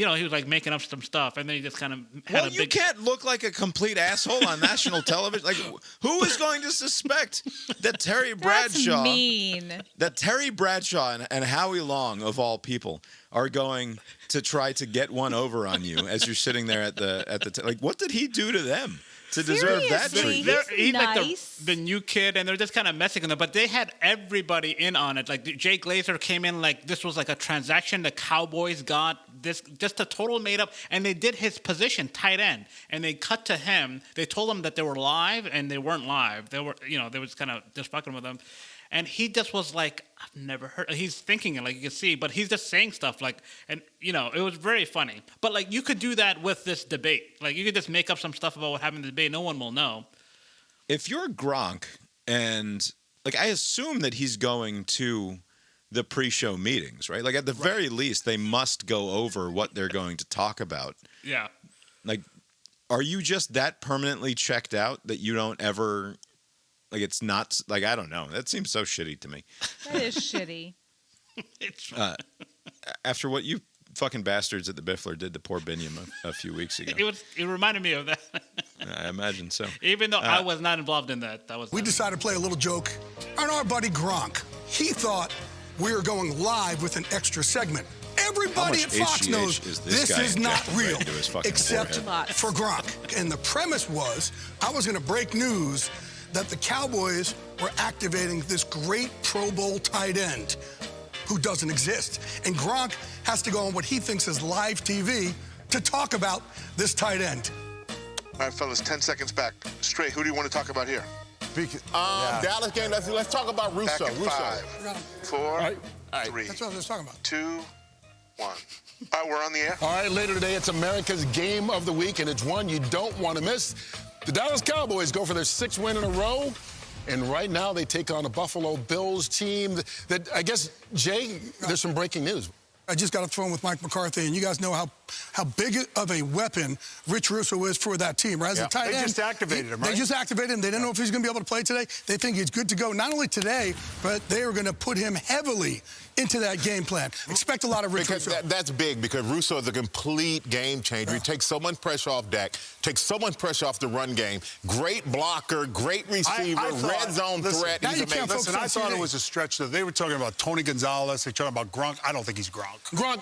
was like making up some stuff, and then he just kind of had well, you can't look like a complete asshole on national television. Like, who is going to suspect that Terry Bradshaw, That's mean. that Terry Bradshaw and Howie Long of all people are going to try to get one over on you as you're sitting there at the like, what did he do to them to deserve that Seriously? treatment? He's nice. like the new kid, and they're just kind of messing with him. But they had everybody in on it. Like Jay Glazer came in like this was like a transaction. The Cowboys got this, just a total made up, and they did his position, tight end, and they cut to him. They told him that they were live, and they weren't live. They were, they was kind of just fucking with him. and he just was like, I've never heard. He's thinking it, like you can see, but he's just saying stuff like, and it was very funny. But like you could do that with this debate. Like you could just make up some stuff about what happened in the debate. No one will know. If you're Gronk, and like I assume that he's going to the pre-show meetings, right? Like at the very least, they must go over what they're going to talk about. Yeah. Like, are you just that permanently checked out that you don't ever, like, it's not, like, I don't know. That seems so shitty to me. That is shitty. It's After what you fucking bastards at the Biffler did to poor Binyam a few weeks ago. It reminded me of that. I imagine so. Even though I was not involved in that. We decided to play a little joke on our buddy Gronk. He thought we were going live with an extra segment. Everybody at Fox HGH knows this is not real, except for Gronk. And the premise was I was going to break news that the Cowboys were activating this great Pro Bowl tight end who doesn't exist. And Gronk has to go on what he thinks is live TV to talk about this tight end. All right, fellas, 10 seconds back. Straight, who do you want to talk about here? Dallas game, let's talk about Russo. Back in 5, 4, All right. 3, That's what I was talking about. 2, 1. All right, we're on the air. All right, later today, it's America's game of the week, and it's one you don't want to miss. The Dallas Cowboys go for their 6th win in a row, and right now they take on a Buffalo Bills team that I guess, Jay, there's some breaking news. I just got off the phone with Mike McCarthy, and you guys know how big of a weapon Rich Russo is for that team, right? As a tight end. They just activated him, right? They just activated him. They didn't know if he's going to be able to play today. They think he's good to go, not only today, but they are going to put him heavily into that game plan. Expect a lot of Rich Russo. That's big because Russo is a complete game changer. He takes so much pressure off Dak, takes so much pressure off the run game. Great blocker, great receiver, red zone threat. Now He's you can't amazing. Listen, I thought it was a stretch. They were talking about Tony Gonzalez. They're talking about Gronk. I don't think he's Gronk. Gronk,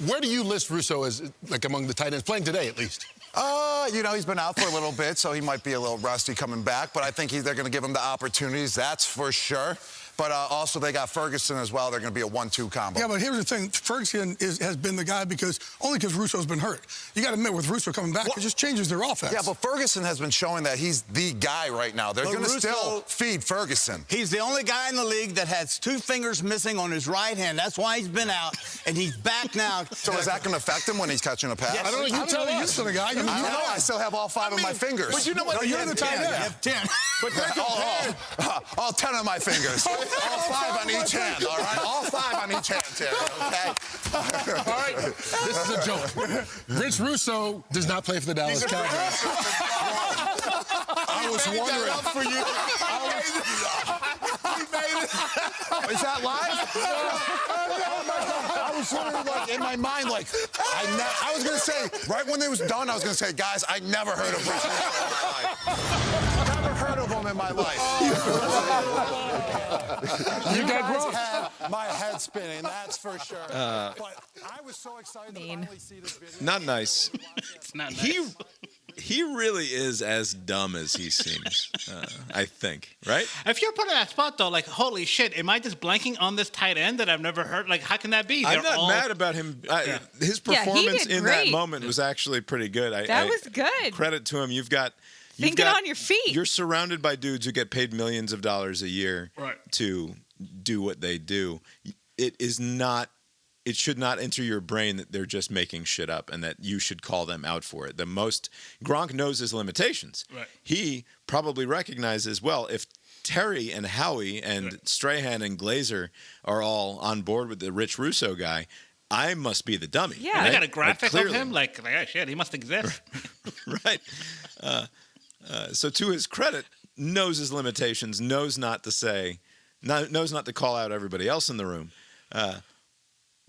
where do you list Russo as, like, among the tight ends, playing today at least? He's been out for a little bit, so he might be a little rusty coming back, but I think they're going to give him the opportunities, that's for sure. But also they got Ferguson as well. They're going to be a 1-2 combo. Yeah, but here's the thing. Ferguson has been the guy because Russo's been hurt. You got to admit, with Russo coming back, it just changes their offense. Yeah, but Ferguson has been showing that he's the guy right now. They're going to still feed Ferguson. He's the only guy in the league that has 2 fingers missing on his right hand. That's why he's been out, and he's back now. So is that going to affect him when he's catching a pass? Yes. I don't know. You tell us. You're the guy. I don't know. I still have all 5 of my fingers. But you know what? No, you're the tight end. You have 10. But all 10 of my fingers. All 5 on each hand, all right? All 5 on each hand, Terry, okay? All right, this is a joke. Rich Russo does not play for the Dallas Cowboys. I was wondering. For you. Is that live? I was wondering, like, in my mind, like, I was going to say, right when it was done, I was going to say, guys, I never heard of Rich Russo in my life. Never heard of him in my life. You guys had my head spinning, that's for sure. But I was so excited to finally see this video. Not nice. It's not nice. He really is as dumb as he seems, I think, right? If you're put in that spot, though, like, holy shit, am I just blanking on this tight end that I've never heard? Like, how can that be? I'm not mad about him. His performance did in great. that moment was actually pretty good. That was good. Credit to him. You've got on your feet. You're surrounded by dudes who get paid millions of dollars a year to do what they do. It should not enter your brain that they're just making shit up and that you should call them out for it. Gronk knows his limitations. Right. He probably recognizes, well, if Terry and Howie and Strahan and Glazer are all on board with the Rich Russo guy, I must be the dummy. Yeah. I right? got a graphic Like, of him. Like, oh, shit, he must exist. Right. So to his credit, knows his limitations, knows not to call out everybody else in the room,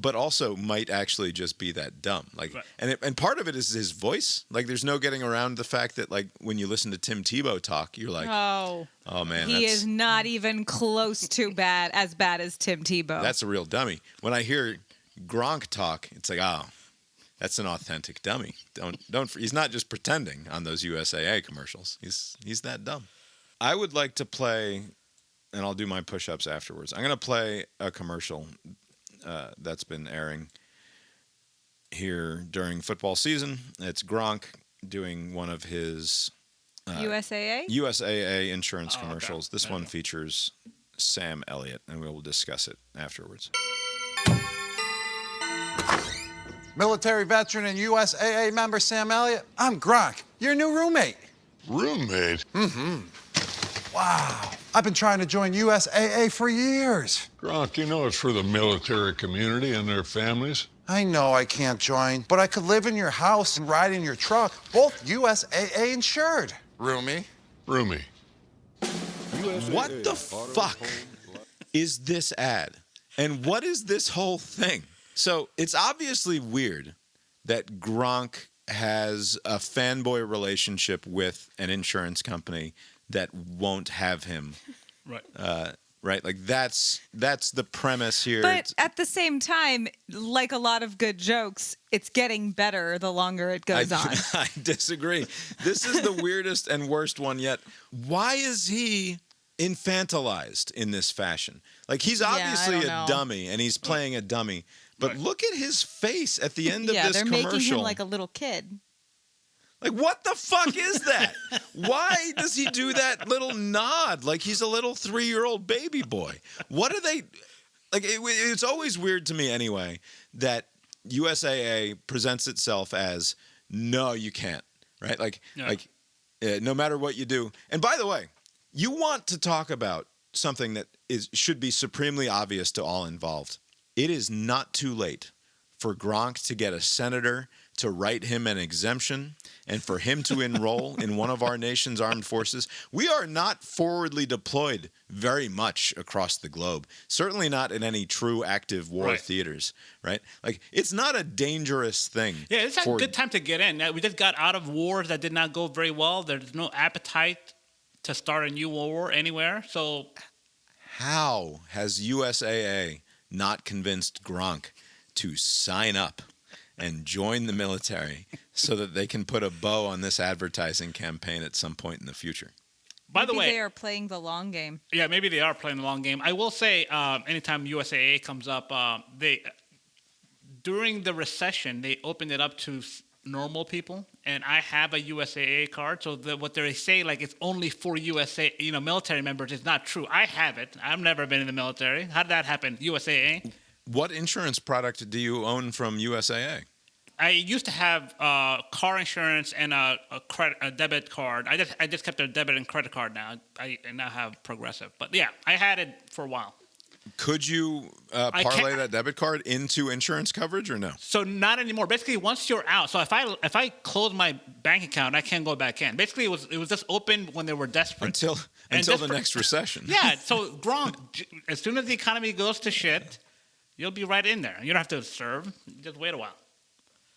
but also might actually just be that dumb. Like, and part of it is his voice. Like, there's no getting around the fact that, like, when you listen to Tim Tebow talk, you're like, oh man, he is not even close to as bad as Tim Tebow. That's a real dummy. When I hear Gronk talk, it's like, oh, that's an authentic dummy. Don't. He's not just pretending on those USAA commercials. He's that dumb. I would like to play, and I'll do my push-ups afterwards. I'm going to play a commercial that's been airing here during football season. It's Gronk doing one of his USAA insurance commercials. This one features Sam Elliott, and we will discuss it afterwards. Military veteran and USAA member Sam Elliott. I'm Gronk, your new roommate. Roommate? Mm-hmm. Wow. I've been trying to join USAA for years. Gronk, you know it's for the military community and their families. I know I can't join, but I could live in your house and ride in your truck, both USAA insured. Roomie. Roomie. What the fuck is this ad? And what is this whole thing? So it's obviously weird that Gronk has a fanboy relationship with an insurance company that won't have him. Right. Right? Like that's the premise here. But at the same time, like a lot of good jokes, it's getting better the longer it goes on. I disagree. This is the weirdest and worst one yet. Why is he infantilized in this fashion? Like he's obviously a dummy and he's playing a dummy. But look at his face at the end of this commercial. Yeah, they're making him like a little kid. Like, what the fuck is that? Why does he do that little nod like he's a little 3-year-old baby boy? What are they... Like, it's always weird to me anyway that USAA presents itself as, no, you can't, right? Like, no matter what you do. And by the way, you want to talk about something that should be supremely obvious to all involved. It is not too late for Gronk to get a senator to write him an exemption and for him to enroll in one of our nation's armed forces. We are not forwardly deployed very much across the globe, certainly not in any true active war theaters, right? Like, it's not a dangerous thing. Yeah, it's a good time to get in. We just got out of wars that did not go very well. There's no appetite to start a new war anywhere. So how has USAA not convinced Gronk to sign up and join the military so that they can put a bow on this advertising campaign at some point in the future? By the way, maybe they are playing the long game. Yeah, maybe they are playing the long game. I will say, anytime USAA comes up, during the recession, they opened it up to normal people, and I have a USAA card, so what they say, like, it's only for USA, military members, is not true. I have it. I've never been in the military. How did that happen? USAA? What insurance product do you own from USAA? I used to have car insurance and a debit card. I just kept a debit and credit card now. I now have Progressive. But yeah, I had it for a while. Could you parlay that debit card into insurance coverage or no? So not anymore. Basically, once you're out. So if I close my bank account, I can't go back in. Basically, it was just open when they were desperate. Until the next recession. Yeah. So Gronk, as soon as the economy goes to shit, you'll be right in there. You don't have to serve. Just wait a while.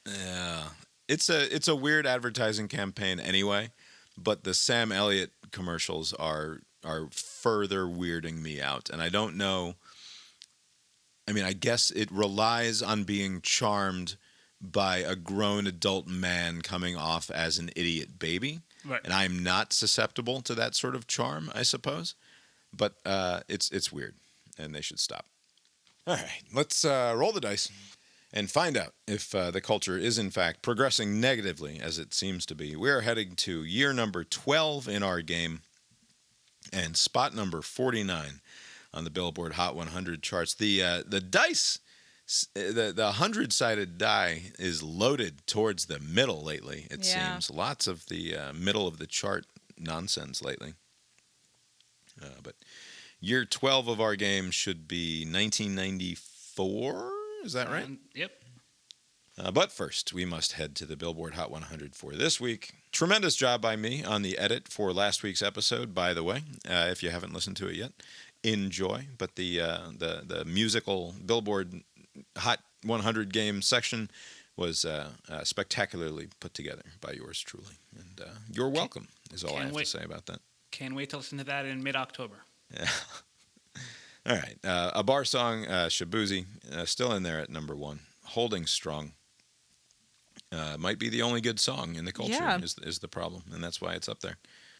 Yeah, it's a weird advertising campaign anyway, but the Sam Elliott commercials are further weirding me out, and I don't know. I mean, I guess it relies on being charmed by a grown adult man coming off as an idiot baby, and I'm not susceptible to that sort of charm, I suppose. But it's weird, and they should stop. All right, let's roll the dice and find out if the culture is, in fact, progressing negatively, as it seems to be. We are heading to year number 12 in our game and spot number 49 on the Billboard Hot 100 charts. The dice, the 100-sided die is loaded towards the middle lately, it seems. Lots of the middle of the chart nonsense lately. But year 12 of our game should be 1994. Is that right? Yep. But first, we must head to the Billboard Hot 100 for this week. Tremendous job by me on the edit for last week's episode, by the way. If you haven't listened to it yet, enjoy. But the musical Billboard Hot 100 game section was spectacularly put together by yours truly. And you're welcome, is all I have to say about that. Can't wait to listen to that in mid-October. Yeah. All right. A bar song, Shabuzi, still in there at number 1. Holding Strong. Might be the only good song in the culture is the problem, and that's why it's up there.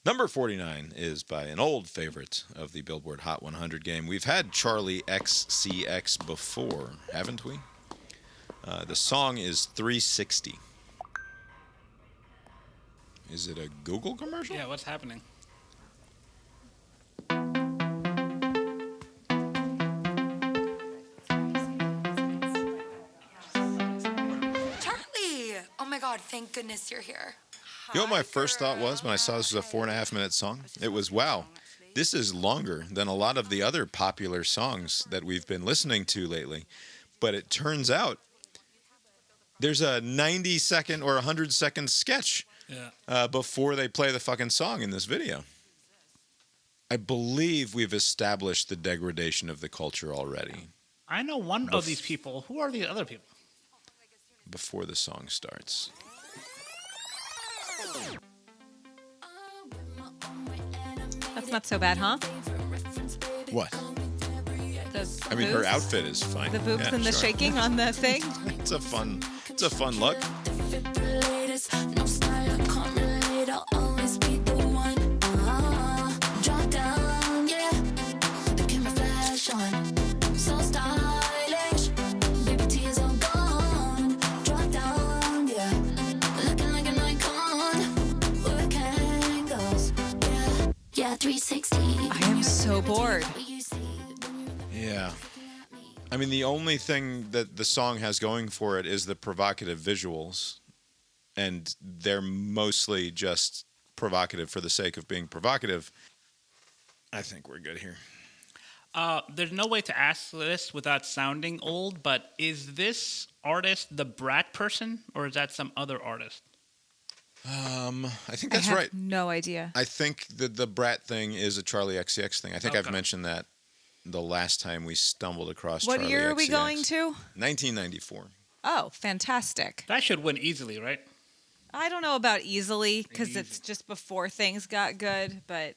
Number 49 is by an old favorite of the Billboard Hot 100 game. We've had Charlie XCX before, haven't we? The song is 360. Is it a Google commercial? Yeah, what's happening? God, thank goodness you're here. You know what my first thought was when I saw this was a 4.5-minute song? It was, wow, this is longer than a lot of the other popular songs that we've been listening to lately. But it turns out there's a 90-second or 100-second sketch before they play the fucking song in this video. I believe we've established the degradation of the culture already. I know one of these people. Who are the other people? Before the song starts. That's not so bad, huh? What? The I mean, her boobs? outfit is fine. The boobs Yeah, and the sure. shaking on the thing. It's a fun look. Yeah, 360. I am so bored. Yeah. I mean, the only thing that the song has going for it is the provocative visuals. And they're mostly just provocative for the sake of being provocative. I think we're good here. There's no way to ask this without sounding old, but is this artist the Brat person, or is that some other artist? I think that's I have right. no idea. I think that the Brat thing is a Charlie XCX thing. I think I've mentioned that the last time we stumbled across What Charlie year are we XCX. going to? 1994. Oh, fantastic. That should win easily, right? I don't know about easily because it's just before things got good, but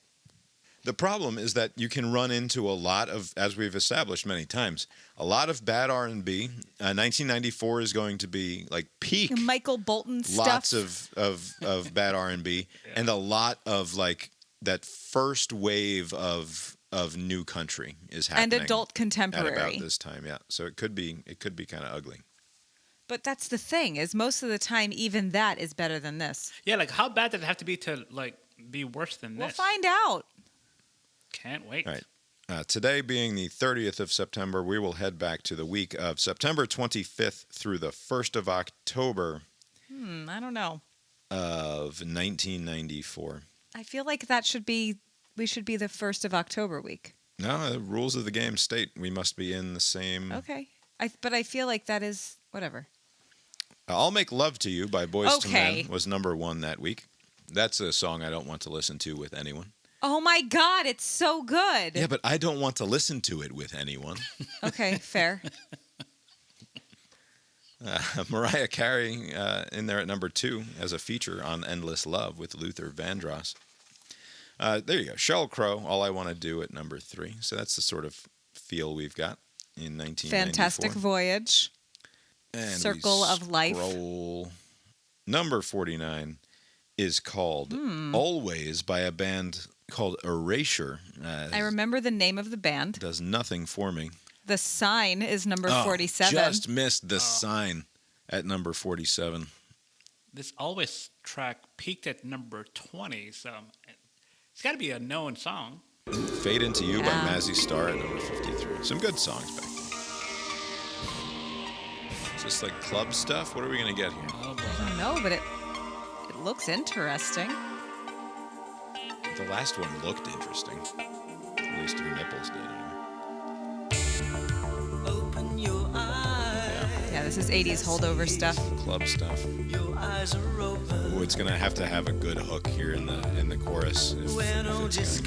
The problem is that you can run into a lot of, as we've established many times, a lot of bad R&B. 1994 is going to be like peak. Michael Bolton Lots stuff. of bad R&B and a lot of like that first wave of new country is happening. And adult contemporary. At about this time, yeah. So it could be kind of ugly. But that's the thing, is most of the time even that is better than this. Yeah, like how bad does it have to be to like be worse than We'll this? find out. Can't wait. All right. Today being the 30th of September, we will head back to the week of September 25th through the 1st of October I don't know. of 1994. I feel like we should be the 1st of October week. No, the rules of the game state we must be in the same. Okay. But I feel like that is whatever. I'll Make Love to You by Boyz II Okay. Men was number 1 that week. That's a song I don't want to listen to with anyone. Oh my God, it's so good. Yeah, but I don't want to listen to it with anyone. Okay, fair. Mariah Carey in there at number 2 as a feature on Endless Love with Luther Vandross. There you go. Sheryl Crow, All I Want to Do at number 3. So that's the sort of feel we've got in 1994. Fantastic Voyage. And Circle of Life. Scroll. Number 49 is called Always by a band called Erasure. I remember the name of the band. Does nothing for me. The Sign is number 47. Just missed The Sign at number 47. This Always track peaked at number 20, so it's got to be a known song. Fade Into You by Mazzy Star at number 53. Some good songs back then. Is this like club stuff? What are we going to get here? I don't know, but it looks interesting. The last one looked interesting. At least her nipples did. Open your eyes. Yeah, this is 80s holdover stuff. Club stuff. Your eyes are open. Oh, it's going to have to have a good hook here in the chorus. If it's going to do anything.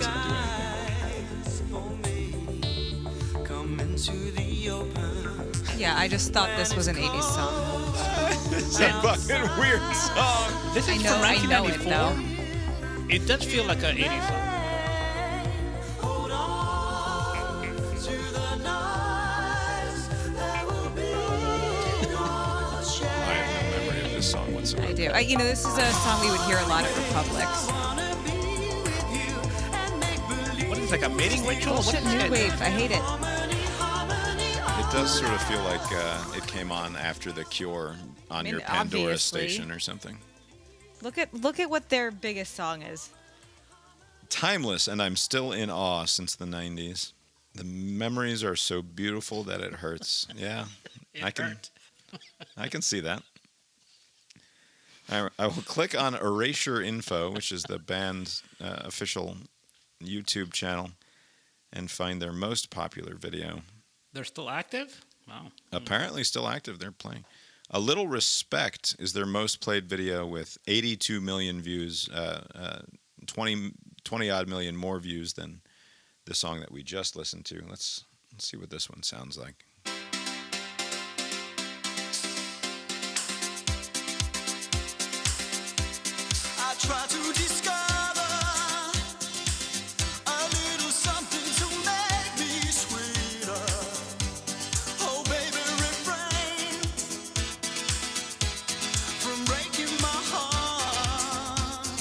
For me, come into the open. Yeah, I just thought this was an 80s song. It's a fucking weird song. This is I know, from I know it 1994. though. It does feel like an 80s song. Hold on to the nights that will be your share. I have no memory of this song whatsoever. I do. This is a song we would hear a lot at Republics. What is this, like a mating ritual? What Bullshit is new it? wave. I hate it. It does sort of feel like it came on after The Cure on your Pandora obviously. station or something. Look at what their biggest song is. Timeless, and I'm still in awe since the 90s. The memories are so beautiful that it hurts. Yeah, I can see that. I will click on Erasure Info, which is the band's official YouTube channel, and find their most popular video. They're still active? Wow. Apparently still active. They're playing. A Little Respect is their most played video with 82 million views, 20 odd million more views than the song that we just listened to. Let's see what this one sounds like. I try to discover a little something to make me sweeter. Oh, baby, refrain from breaking my heart.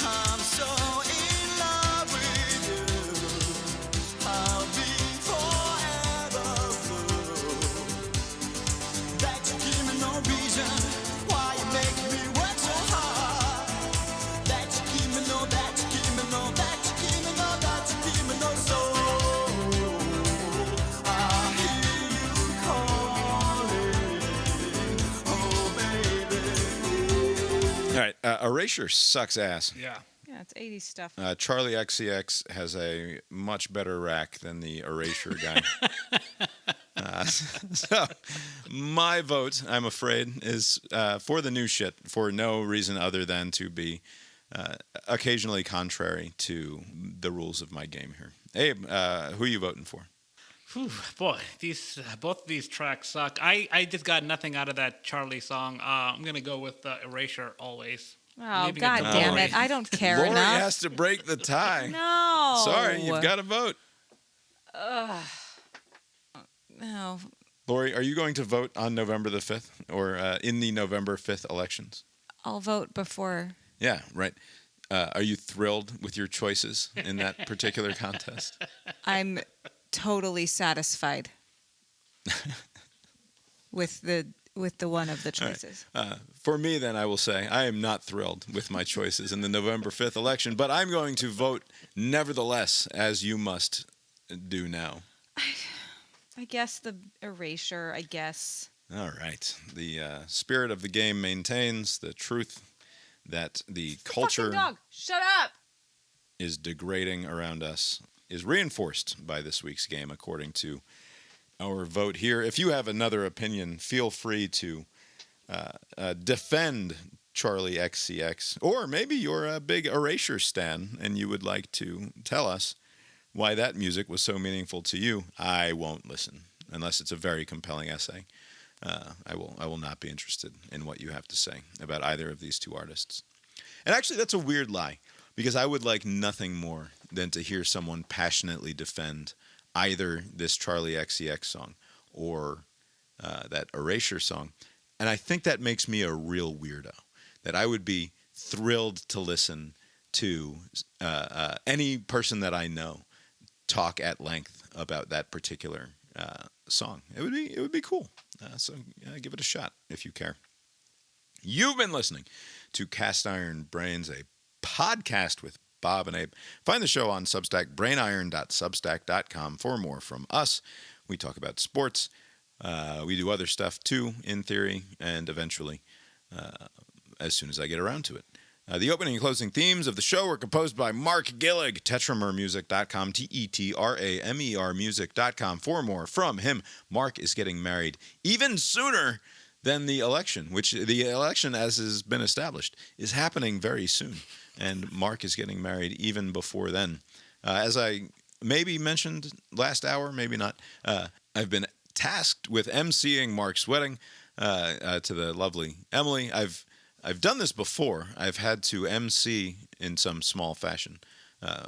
I'm so in love with you. I'll be forever blue. That you give me no reason why you make me work so hard. That you give me no, that you give me no, that you give me no, that you give me no soul. I hear you calling, oh baby. All right, Erasure sucks ass. Yeah. Yeah, it's 80s stuff. Charlie XCX has a much better rack than the Erasure guy. So my vote, I'm afraid, is for the new shit for no reason other than to be occasionally contrary to the rules of my game here. Abe, who are you voting for? Whew, boy, both these tracks suck. I just got nothing out of that Charlie song. I'm going to go with Erasure always. Oh, Leaving God to damn Lori. it. I don't care Lori enough. has to break the tie. No. Sorry, you've got to vote. No. Lori, are you going to vote on November the 5th or in the November 5th elections? I'll vote before. Yeah, right. Are you thrilled with your choices in that particular contest? I'm totally satisfied with the one of the choices. For me, then, I will say I am not thrilled with my choices in the November 5th election, but I'm going to vote nevertheless, as you must do now. I guess the Erasure, I guess. All right. The spirit of the game maintains the truth that the culture Fucking dog, shut up! is degrading around us is reinforced by this week's game, according to our vote here. If you have another opinion, feel free to defend Charlie XCX, or maybe you're a big Erasure stan and you would like to tell us why that music was so meaningful to you. I won't listen unless it's a very compelling essay. I will not be interested in what you have to say about either of these two artists. And actually, that's a weird lie, because I would like nothing more than to hear someone passionately defend either this Charlie XCX song or that Erasure song. And I think that makes me a real weirdo, that I would be thrilled to listen to any person that I know talk at length about that particular song. It would be cool. So give it a shot if you care. You've been listening to Cast Iron Brains, a podcast with Bob and Abe. Find the show on Substack, brainiron.substack.com, for more from us. We talk about sports. We do other stuff too, in theory, and eventually, as soon as I get around to it. The opening and closing themes of the show were composed by Mark Gillig, tetramermusic.com, Tetramer music.com. For more from him, Mark is getting married even sooner than the election, which the election, as has been established, is happening very soon. And Mark is getting married even before then. As I maybe mentioned last hour, maybe not, I've been tasked with emceeing Mark's wedding to the lovely Emily. I've done this before. I've had to MC in some small fashion,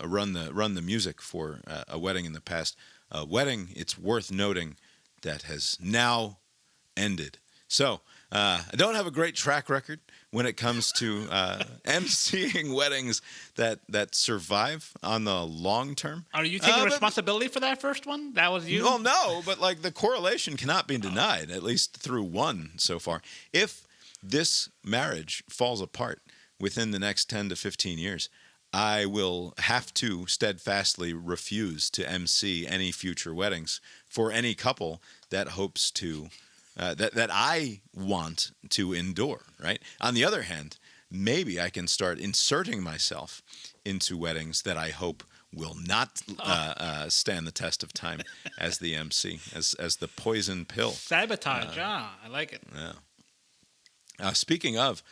run the music for a wedding in the past. A wedding, it's worth noting, that has now ended. So I don't have a great track record when it comes to emceeing weddings that survive on the long term. Are you taking responsibility for that first one? That was you? Well, no, but like the correlation cannot be denied, at least through one so far. If this marriage falls apart within the next 10 to 15 years, I will have to steadfastly refuse to MC any future weddings for any couple that hopes to that I want to endure, right? On the other hand, maybe I can start inserting myself into weddings that I hope will not stand the test of time as the MC, as the poison pill. Sabotage, I like it. Yeah. Speaking of,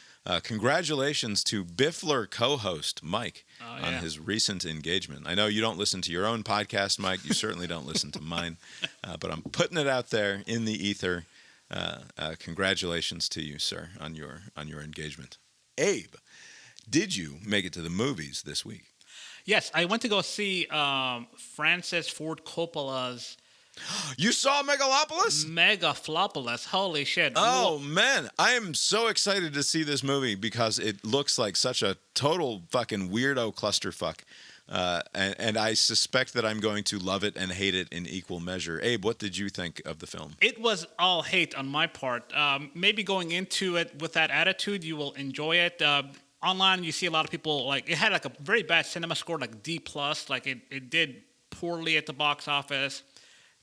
congratulations to Biffler co-host Mike on his recent engagement. I know you don't listen to your own podcast, Mike. You certainly don't listen to mine, but I'm putting it out there in the ether. Congratulations to you, sir, on your engagement. Abe, did you make it to the movies this week? Yes, I went to go see Francis Ford Coppola's. You saw Megalopolis? Megalopolis. Holy shit. Oh, man. I am so excited to see this movie because it looks like such a total fucking weirdo clusterfuck. And I suspect that I'm going to love it and hate it in equal measure. Abe, what did you think of the film? It was all hate on my part. Maybe going into it with that attitude, you will enjoy it. Online, you see a lot of people, like, it had like a very bad cinema score, like D+. Like, it did poorly at the box office.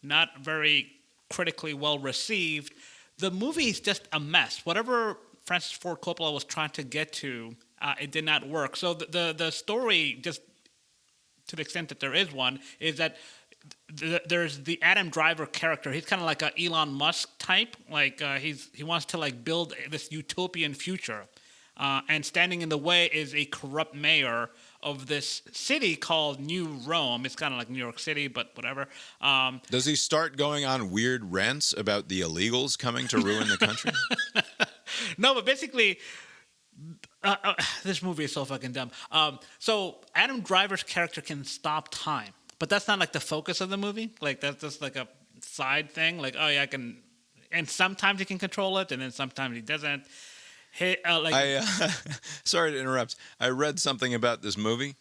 Not very critically well received. The movie is just a mess. Whatever Francis Ford Coppola was trying to get to, it did not work. So the story, just to the extent that there is one, is that there's the Adam Driver character. He's kind of like a Elon Musk type. Like he wants to like build this utopian future. And standing in the way is a corrupt mayor of this city called New Rome. It's kind of like New York City, but whatever. Does he start going on weird rants about the illegals coming to ruin the country? No, but basically, this movie is so fucking dumb. So Adam Driver's character can stop time, but that's not like the focus of the movie. Like that's just like a side thing. Like, oh yeah, I can, and sometimes he can control it, and then sometimes he doesn't. Hey, sorry to interrupt. I read something about this movie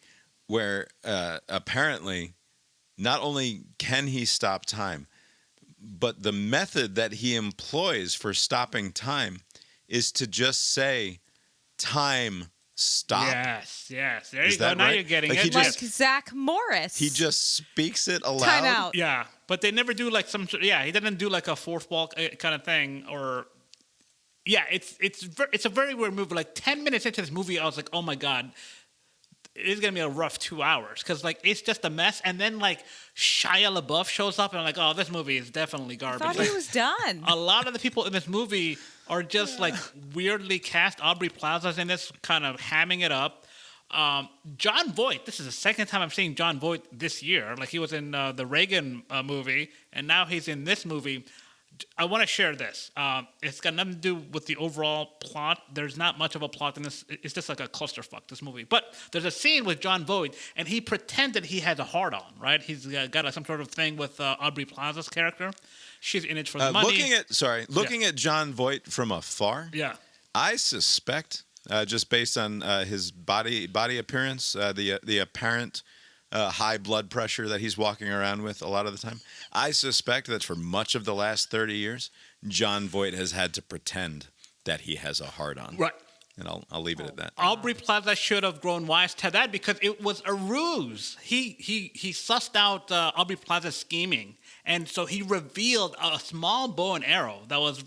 where apparently not only can he stop time, but the method that he employs for stopping time is to just say, "Time, stop." Yes. There you go. Now you're getting it. Like Zach Morris. He just speaks it aloud. Time out. Yeah, but they never do like some. Yeah, he doesn't do like a fourth wall kind of thing or. Yeah, it's a very weird movie. Like 10 minutes into this movie, I was like, oh my god, it's gonna be a rough 2 hours because like it's just a mess. And then like Shia LaBeouf shows up, and I'm like, oh, this movie is definitely garbage. I thought he was done. A lot of the people in this movie are just like weirdly cast. Aubrey Plaza's in this, kind of hamming it up. John Voight. This is the second time I'm seeing John Voight this year. Like he was in the Reagan movie, and now he's in this movie. I want to share this. It's got nothing to do with the overall plot. There's not much of a plot in this. It's just like a clusterfuck, this movie. But there's a scene with John Voight, and he pretended he has a hard-on, right? He's got some sort of thing with Aubrey Plaza's character. She's in it for the money. Looking at John Voight from afar, yeah, I suspect, just based on his body appearance, the apparent high blood pressure that he's walking around with a lot of the time, I suspect that for much of the last 30 years, John Voight has had to pretend that he has a hard-on. Right. And I'll leave it at that. Aubrey Plaza should have grown wise to that because it was a ruse. He sussed out Aubrey Plaza's scheming, and so he revealed a small bow and arrow that was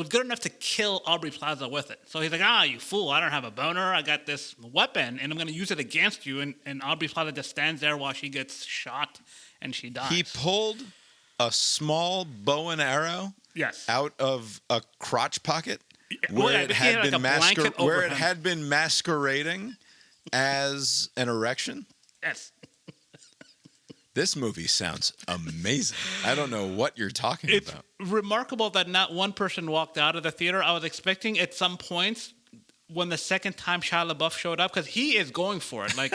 good enough to kill Aubrey Plaza with it. So he's like, you fool, I don't have a boner. I got this weapon, and I'm going to use it against you. And Aubrey Plaza just stands there while she gets shot, and she dies. He pulled a small bow and arrow out of a crotch pocket where it had been masquerading as an erection. Yes. This movie sounds amazing. I don't know what you're talking about. It's remarkable that not one person walked out of the theater. I was expecting at some points when the second time Shia LaBeouf showed up, because he is going for it. Like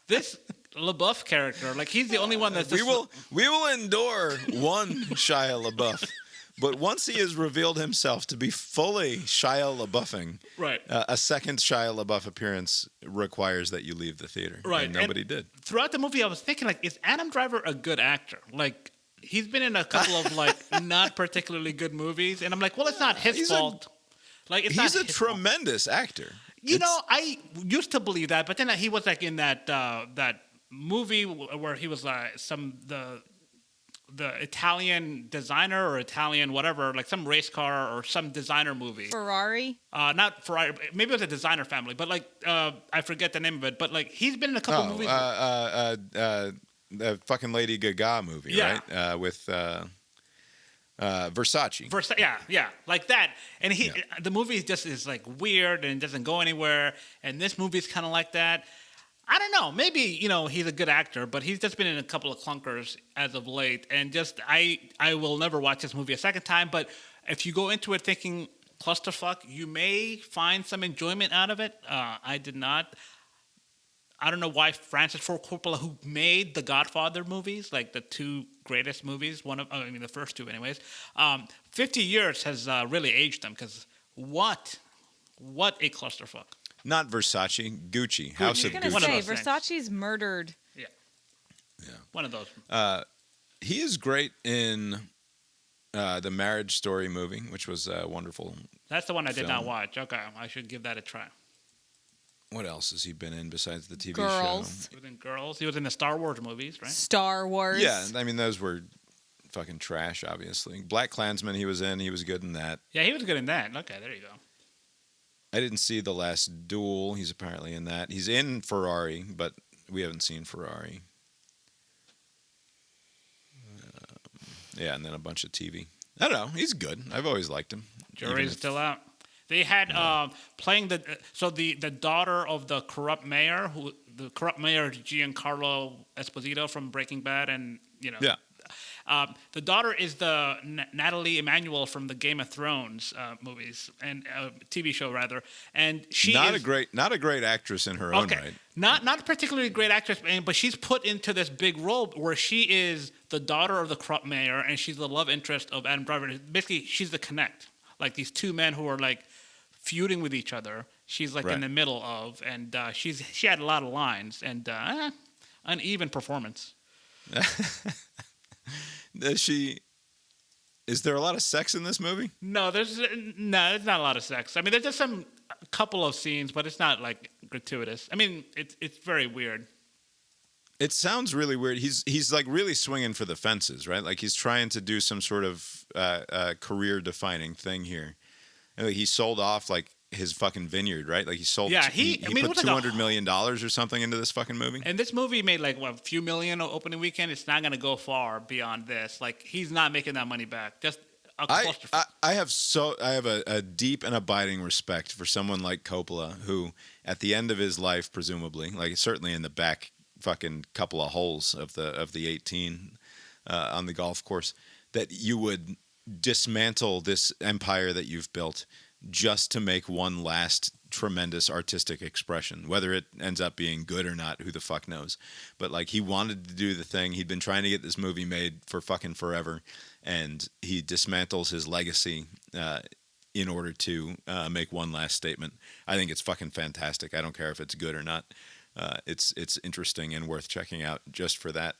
this LaBeouf character, like he's the only one that's. We will endure one Shia LaBeouf. But once he has revealed himself to be fully Shia LaBeoufing, right, a second Shia LaBeouf appearance requires that you leave the theater. Right. And nobody did. Throughout the movie, I was thinking, like, is Adam Driver a good actor? Like, he's been in a couple of, like, not particularly good movies. And I'm like, well, it's not his fault. He's a tremendous actor. You know, I used to believe that. But then he was, like, in that movie where he was, the Italian designer or Italian whatever, like some race car or some designer movie. Ferrari? Not Ferrari. Maybe it was a designer family, but like I forget the name of it. But like he's been in a couple movies. The fucking Lady Gaga movie, Yeah. right? With Versace. Yeah, like that. And the movie just is like weird and doesn't go anywhere. And this movie's kind of like that. I don't know. Maybe he's a good actor, but he's just been in a couple of clunkers as of late. And just I will never watch this movie a second time. But if you go into it thinking clusterfuck, you may find some enjoyment out of it. I did not. I don't know why Francis Ford Coppola, who made the Godfather movies, like the two greatest movies, the first two anyways, 50 years has really aged them, because what a clusterfuck. Not Versace, Gucci. House of I was Gucci. going to say, Versace's murdered. Yeah. One of those. He is great in the Marriage Story movie, which was wonderful. That's the one I did film. not watch. Okay, I should give that a try. What else has he been in besides the TV Girls. show? He was in Girls. He was in the Star Wars movies, right? Star Wars. Yeah, I mean, those were fucking trash, obviously. Black Klansman he was in. He was good in that. Yeah, he was good in that. Okay, there you go. I didn't see The Last Duel. He's apparently in that. He's in Ferrari, but we haven't seen Ferrari. Yeah, and then a bunch of TV. I don't know. He's good. I've always liked him. Jury's still out. They had playing the daughter of the corrupt mayor, the corrupt mayor Giancarlo Esposito from Breaking Bad, and Yeah. The daughter is the Natalie Emanuel from the Game of Thrones movies and TV show rather, and she not is a great actress in her own right. Not a particularly great actress, but she's put into this big role where she is the daughter of the corrupt mayor, and she's the love interest of Adam Driver. Basically, she's the connect. Like these two men who are like feuding with each other. She's like in the middle of, and she had a lot of lines and uneven performance. Is there a lot of sex in this movie? No, there's not a lot of sex. I mean, there's just a couple of scenes, but it's not like gratuitous. I mean, it's very weird. It sounds really weird. He's like really swinging for the fences, right? Like he's trying to do some sort of career defining thing here. And like, he sold off like his fucking vineyard, right? Like he sold. Yeah, he I mean, put $200 million or something into this fucking movie. And this movie made like a few million opening weekend. It's not going to go far beyond this. Like he's not making that money back. Just a clusterfuck. I have a deep and abiding respect for someone like Coppola, who at the end of his life, presumably, like certainly in the back fucking couple of holes of the 18 on the golf course, that you would dismantle this empire that you've built just to make one last tremendous artistic expression. Whether it ends up being good or not, who the fuck knows. But like he wanted to do the thing. He'd been trying to get this movie made for fucking forever, and he dismantles his legacy in order to make one last statement. I think it's fucking fantastic. I don't care if it's good or not. It's interesting and worth checking out just for that.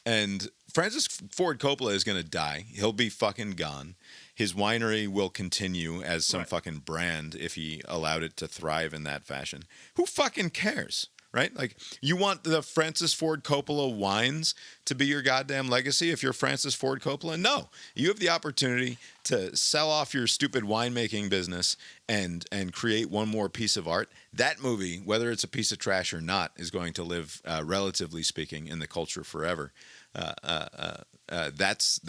And Francis Ford Coppola is going to die. He'll be fucking gone. His winery will continue as some fucking brand if he allowed it to thrive in that fashion. Who fucking cares, right? Like, you want the Francis Ford Coppola wines to be your goddamn legacy if you're Francis Ford Coppola? No. You have the opportunity to sell off your stupid winemaking business and create one more piece of art. That movie, whether it's a piece of trash or not, is going to live, relatively speaking, in the culture forever. That's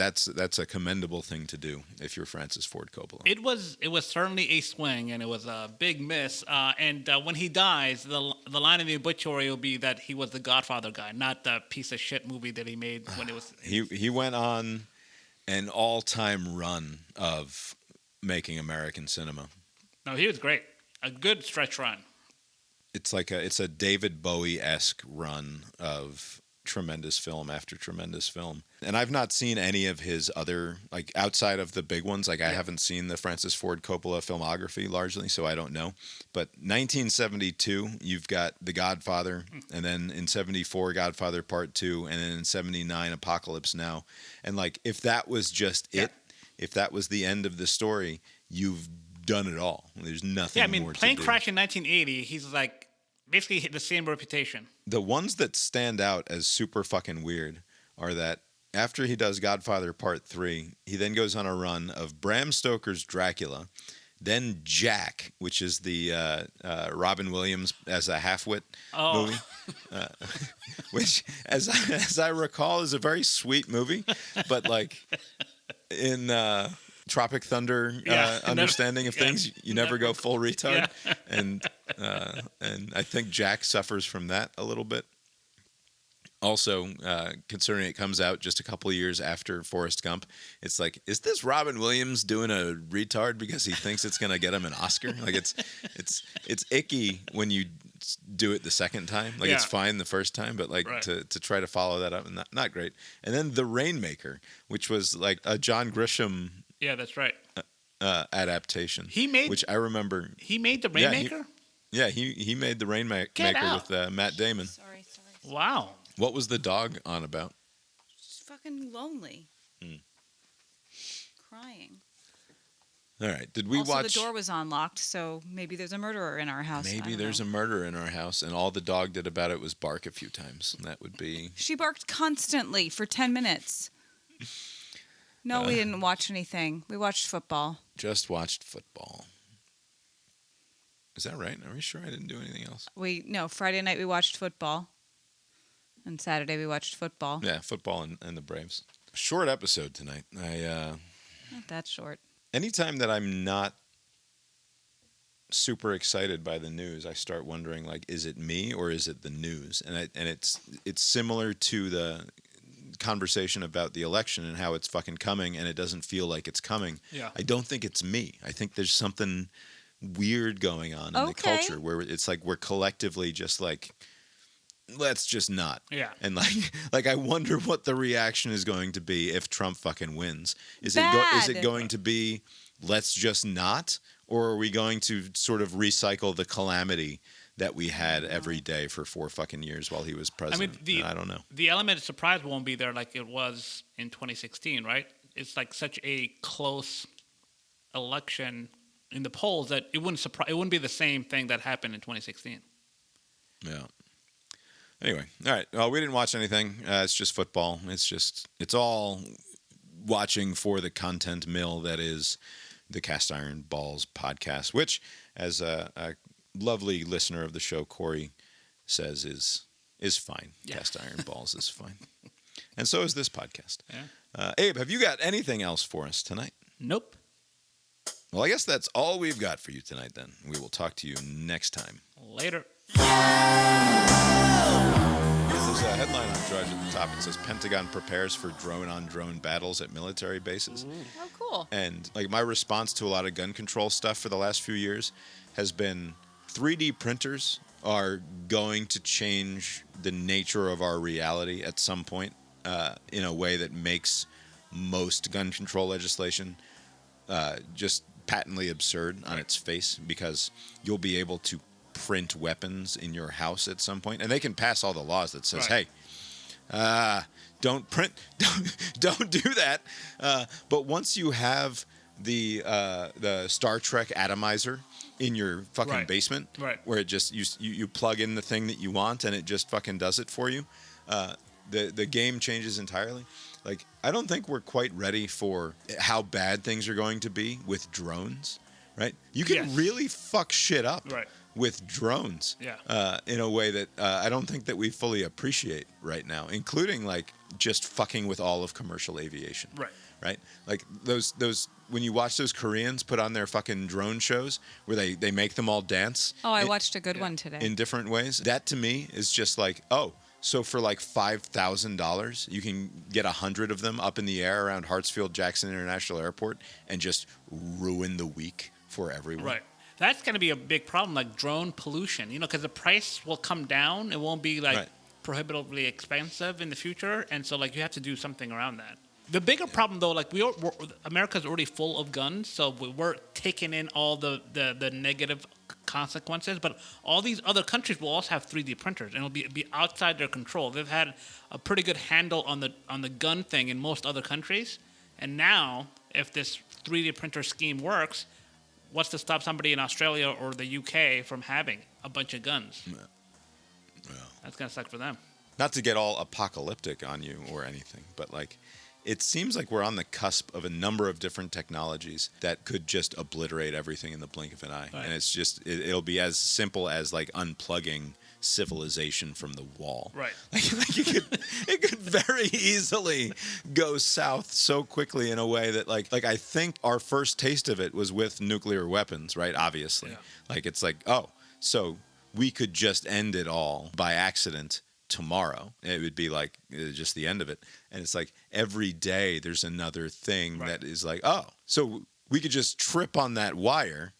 a commendable thing to do if you're Francis Ford Coppola. It was certainly a swing, and it was a big miss. And when he dies, the line in the obituary will be that he was the Godfather guy, not the piece of shit movie that he made when it was. He went on an all-time run of making American cinema. No, he was great. A good stretch run. It's a David Bowie-esque run of tremendous film after tremendous film. And I've not seen any of his other, like, outside of the big ones. Like, I haven't seen the Francis Ford Coppola filmography largely, so I don't know. But 1972, you've got The Godfather, and then in 74, Godfather Part 2, and then in 79, Apocalypse Now. And, like, if that was just it, if that was the end of the story, you've done it all. There's nothing more to do. Yeah, I mean, Plane Crash in 1980, he's, like, basically the same reputation. The ones that stand out as super fucking weird are that after he does Godfather Part 3, he then goes on a run of Bram Stoker's Dracula, then Jack, which is the Robin Williams as a half-wit movie, which, as I recall, is a very sweet movie, but like in Tropic Thunder understanding of things, you never go full retard, and I think Jack suffers from that a little bit. Also, considering it comes out just a couple of years after Forrest Gump, it's like, is this Robin Williams doing a retard because he thinks it's going to get him an Oscar? Like, it's icky when you do it the second time. Like, it's fine the first time, but like to try to follow that up, not great. And then The Rainmaker, which was like a John Grisham. Yeah, that's right. Adaptation. Which I remember. He made The Rainmaker? He made The Rainmaker with Matt Damon. Sorry. Wow. What was the dog on about? Just fucking lonely. Crying. All right. Did we also, watch? The door was unlocked, so maybe there's a murderer in our house. Maybe there's a murderer in our house, and all the dog did about it was bark a few times. And that would be. She barked constantly for 10 minutes. No, we didn't watch anything. We watched football. Just watched football. Is that right? Are we sure I didn't do anything else? No, Friday night we watched football. And Saturday we watched football. Yeah, football and the Braves. Short episode tonight. Not that short. Anytime that I'm not super excited by the news, I start wondering, like, is it me or is it the news? And it's similar to the conversation about the election and how it's fucking coming and it doesn't feel like it's coming. Yeah. I don't think it's me. I think there's something weird going on in the culture where it's like we're collectively just like, let's just not. Yeah. And like I wonder what the reaction is going to be if Trump fucking wins. Is it going to be let's just not, or are we going to sort of recycle the calamity that we had every day for 4 fucking years while he was president? I mean, I don't know. The element of surprise won't be there like it was in 2016, right? It's like such a close election in the polls that it wouldn't be the same thing that happened in 2016. Yeah. Anyway, all right. Well, we didn't watch anything. It's just football. It's all watching for the content mill that is the Cast Iron Balls podcast, which, as a lovely listener of the show, Corey, says is fine. Yeah. Cast Iron Balls is fine. And so is this podcast. Yeah. Abe, have you got anything else for us tonight? Nope. Well, I guess that's all we've got for you tonight, then. We will talk to you next time. Later. There's a headline on Drudge at the top. It says, Pentagon prepares for drone-on-drone battles at military bases. Oh, cool. And like my response to a lot of gun control stuff for the last few years has been 3D printers are going to change the nature of our reality at some point in a way that makes most gun control legislation just patently absurd on its face, because you'll be able to print weapons in your house at some point, and they can pass all the laws that says, hey, don't do that. But once you have the Star Trek atomizer in your fucking basement, where it just you plug in the thing that you want and it just fucking does it for you, the game changes entirely. Like, I don't think we're quite ready for how bad things are going to be with drones, right? You can really fuck shit up with drones in a way that I don't think that we fully appreciate right now, including like just fucking with all of commercial aviation. Right? Like those when you watch those Koreans put on their fucking drone shows where they make them all dance. Oh, I watched a good one today. In different ways. That to me is just like, oh, so for like $5,000, you can get 100 of them up in the air around Hartsfield-Jackson International Airport and just ruin the week for everyone. Right. That's going to be a big problem, like drone pollution, because the price will come down. It won't be like prohibitively expensive in the future. And so like you have to do something around that. The bigger problem, though, like America's already full of guns, so we're taking in all the negative consequences. But all these other countries will also have 3D printers, and it'll be outside their control. They've had a pretty good handle on the gun thing in most other countries, and now if this 3D printer scheme works, what's to stop somebody in Australia or the UK from having a bunch of guns? That's gonna suck for them. Not to get all apocalyptic on you or anything, but like, it seems like we're on the cusp of a number of different technologies that could just obliterate everything in the blink of an eye. Right. And it's just, it'll be as simple as like unplugging civilization from the wall. Right. Like it could very easily go south so quickly in a way that like I think our first taste of it was with nuclear weapons, right? Obviously. Yeah. Like it's like, oh, so we could just end it all by accident tomorrow. It would be like just the end of it. And it's like every day there's another thing that is like, oh, so we could just trip on that wire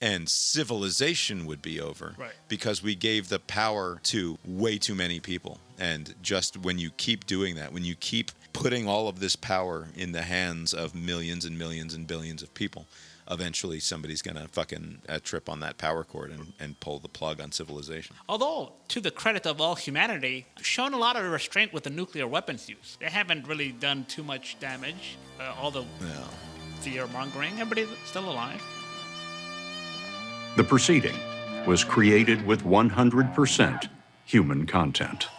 and civilization would be over because we gave the power to way too many people. And just when you keep doing that, when you keep putting all of this power in the hands of millions and millions and billions of people, eventually somebody's going to fucking trip on that power cord and pull the plug on civilization. Although, to the credit of all humanity, shown a lot of restraint with the nuclear weapons use. They haven't really done too much damage. All the fear-mongering, everybody's still alive. The proceeding was created with 100% human content.